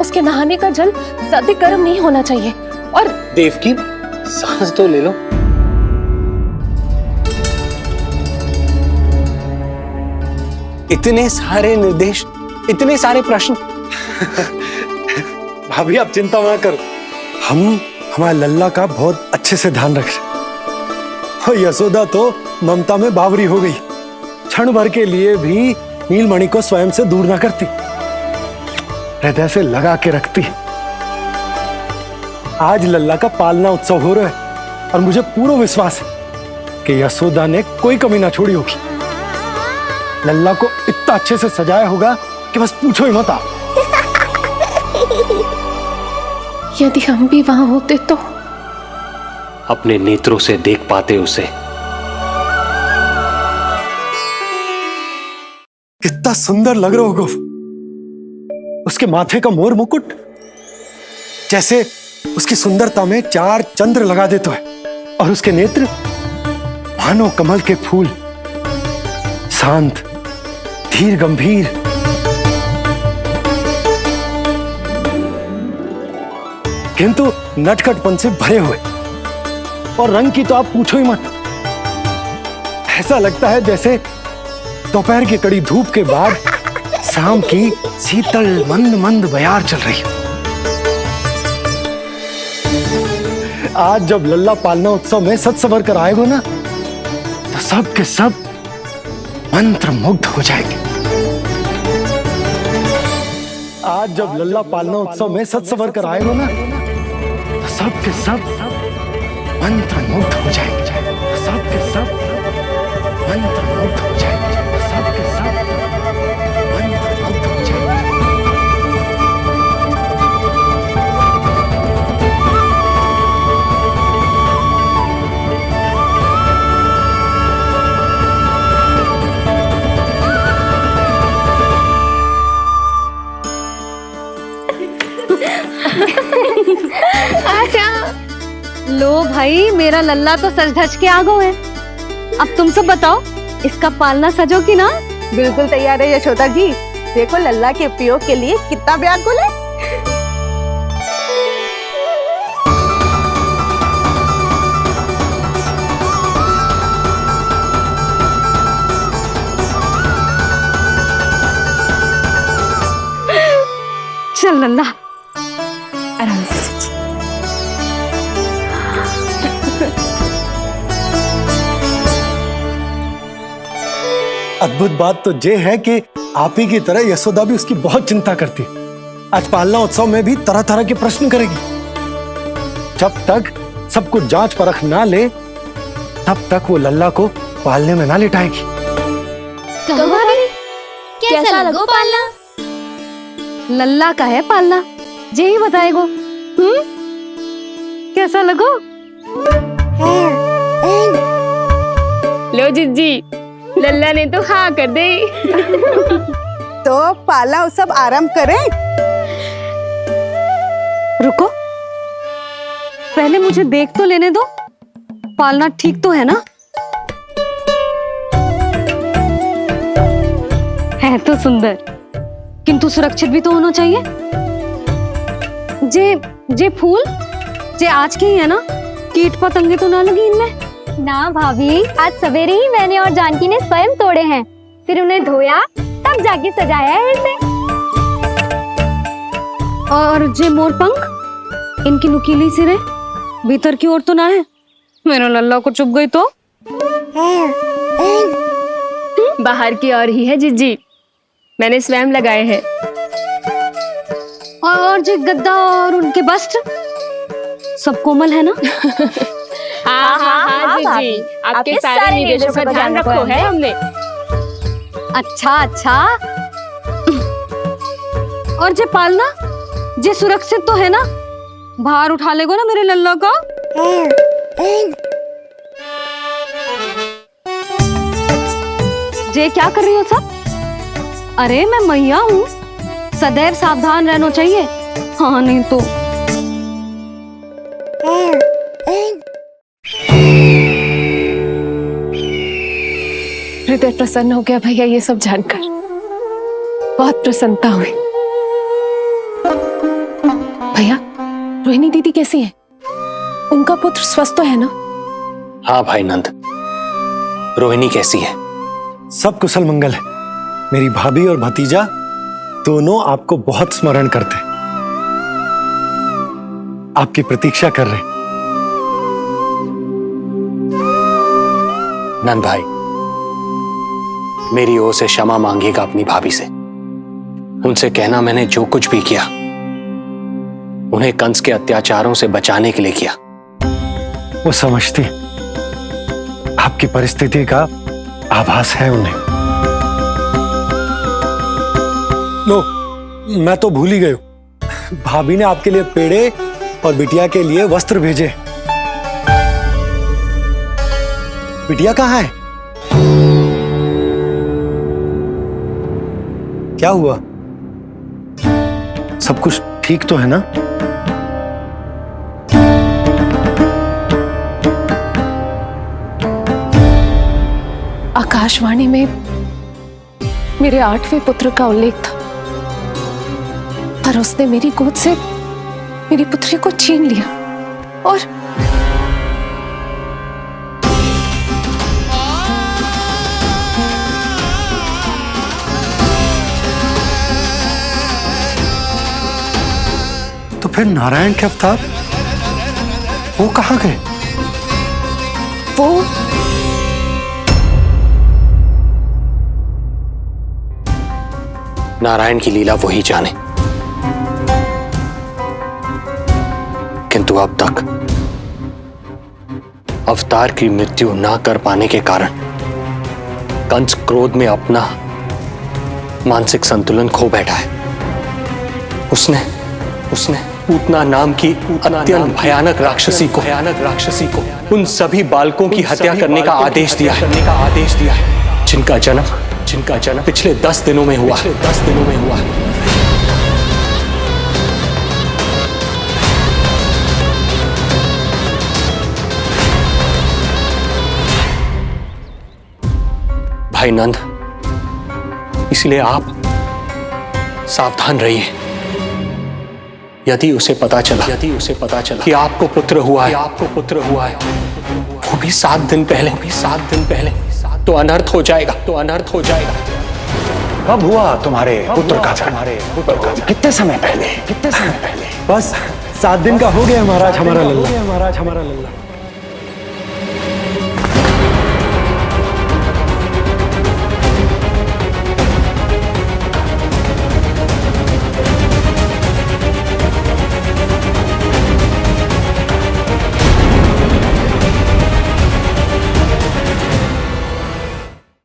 उसके नहाने का जल ज्यादा गर्म नहीं होना चाहिए। और देवकी, सांस तो ले लो। इतने सारे निर्देश, इतने सारे प्रश्न। भाभी आप चिंता ना करो, हम हमारे लल्ला का बहुत अच्छे से ध्यान रख रहे। और यशोदा तो ममता में बावरी हो गई, क्षण भर के लिए भी नीलमणि को स्वयं से दूर ना करती, हृदय से लगा के रखती। आज लल्ला का पालना उत्सव हो रहा है और मुझे पूरा विश्वास है कि यशोदा ने कोई कमी ना छोड़ी होगी। लल्ला को इतना अच्छे से सजाया होगा कि बस पूछो ही मत आप। यदि हम भी वहां होते तो अपने नेत्रों से देख पाते उसे। कितना सुंदर लग रहा होगा उसके माथे का मोर मुकुट, जैसे उसकी सुंदरता में 4 चंद्र लगा देता है, और उसके नेत्र मानो कमल के फूल, शांत धीर गंभीर। किंतु नटखटपन से भरे हुए, और रंग की तो आप पूछो ही मत। ऐसा लगता है जैसे दोपहर की कड़ी धूप के बाद शाम की शीतल मंद मंद बयार चल रही है। आज जब लल्ला पालना उत्सव में सज सवर कर आएगा ना, तो सब के सब मंत्र मुग्ध हो जाएंगे। आज जब लल्ला पालना उत्सव में सज सवर कर आएगा ना, तो सब के सब मंत्र मुग्ध हो जाएंगे। सब के सब मंत्र मुग्ध हो जाएंगे। सब के सब मंत्र मुग्ध हो जाएंगे। लो भाई, मेरा लल्ला तो सज धज के आ गो है। अब तुम सब बताओ, इसका पालना सजो कि ना? बिल्कुल तैयार है यशोदा जी। देखो लल्ला के उपयोग के लिए कितना व्याकुल है। लल्ला। आराम से। अद्भुत बात तो ये है कि आप ही की तरह यशोदा भी उसकी बहुत चिंता करती। आज पालना उत्सव में भी तरह तरह के प्रश्न करेगी। जब तक सब कुछ जांच परख ना ले तब तक वो लल्ला को पालने में ना लिटाएगी। कैसा लगो पालना? लल्ला का है पालना, जे ही बताएगो। कैसा लगो? लो जिज्जी, लल्ला ने तो हाँ कर दे। तो पाला उत्सव आरंभ करें। रुको, पहले मुझे देख तो लेने दो, पालना ठीक तो है ना? है तो सुंदर, किंतु सुरक्षित भी तो होना चाहिए। जे फूल जे आज के ही है ना, कीट पतंगे तो ना लगी इनमें? ना भाभी, आज सवेरे ही मैंने और जानकी ने स्वयं तोड़े हैं, फिर उन्हें धोया तब जाके सजाया है इसे। और जे मोर पंख, इनकी नुकीली सिरे भीतर की ओर तो ना है? मेरा लल्ला को चुभ गई तो? बाहर की ओर ही है जिज्जी, मैंने स्वयं लगाए हैं। और जे गद्दा और उनके वस्त्र सब कोमल है ना? हाँ जिज्जी, आपके सारे निर्देशों का ध्यान रखो है हमने। अच्छा। और जे पालना, जे सुरक्षित तो है ना? बाहर उठा लेगो ना मेरे लल्ला को? जे क्या कर रही हो सब? अरे मैं मैया हूँ, सदैव सावधान रहना चाहिए। हाँ नहीं तो। हृदय प्रसन्न हो गया भैया ये सब जानकर, बहुत प्रसन्नता हुई। भैया, रोहिणी दीदी कैसी है? उनका पुत्र स्वस्थ तो है ना? हाँ भाई नंद, रोहिणी कैसी है? सब कुशल मंगल है। मेरी भाभी और भतीजा दोनों आपको बहुत स्मरण करते, आपकी प्रतीक्षा कर रहे। नंद भाई, मेरी ओर से क्षमा मांगिएगा अपनी भाभी से। उनसे कहना मैंने जो कुछ भी किया उन्हें कंस के अत्याचारों से बचाने के लिए किया। वो समझती, आपकी परिस्थिति का आभास है उन्हें। लो, मैं तो भूल ही गई हूं। भाभी ने आपके लिए पेड़े और बिटिया के लिए वस्त्र भेजे। बिटिया कहाँ है? क्या हुआ? सब कुछ ठीक तो है ना? आकाशवाणी में मेरे 8वें पुत्र का उल्लेख था, पर उसने मेरी गोद से मेरी पुत्री को छीन लिया और तो फिर नारायण के अवतार वो कहाँ गए? वो नारायण की लीला वही जाने, किंतु अब तक अवतार की मृत्यु ना कर पाने के कारण कंस क्रोध में अपना मानसिक संतुलन खो बैठा है। उसने पूतना नाम की अत्यंत भयानक राक्षसी को उन सभी बालकों की हत्या करने का आदेश दिया है, जिनका जन्म पिछले 10 दिनों में हुआ। भाई नंद, इसलिए आप सावधान रहिए। यदि उसे पता चला कि आपको पुत्र हुआ है, वो भी 7 दिन पहले, तो अनर्थ हो जाएगा। कब हुआ तुम्हारे पुत्र का जन्म? कितने समय पहले? बस 7 दिन का हो गया महाराज हमारा लल्ला।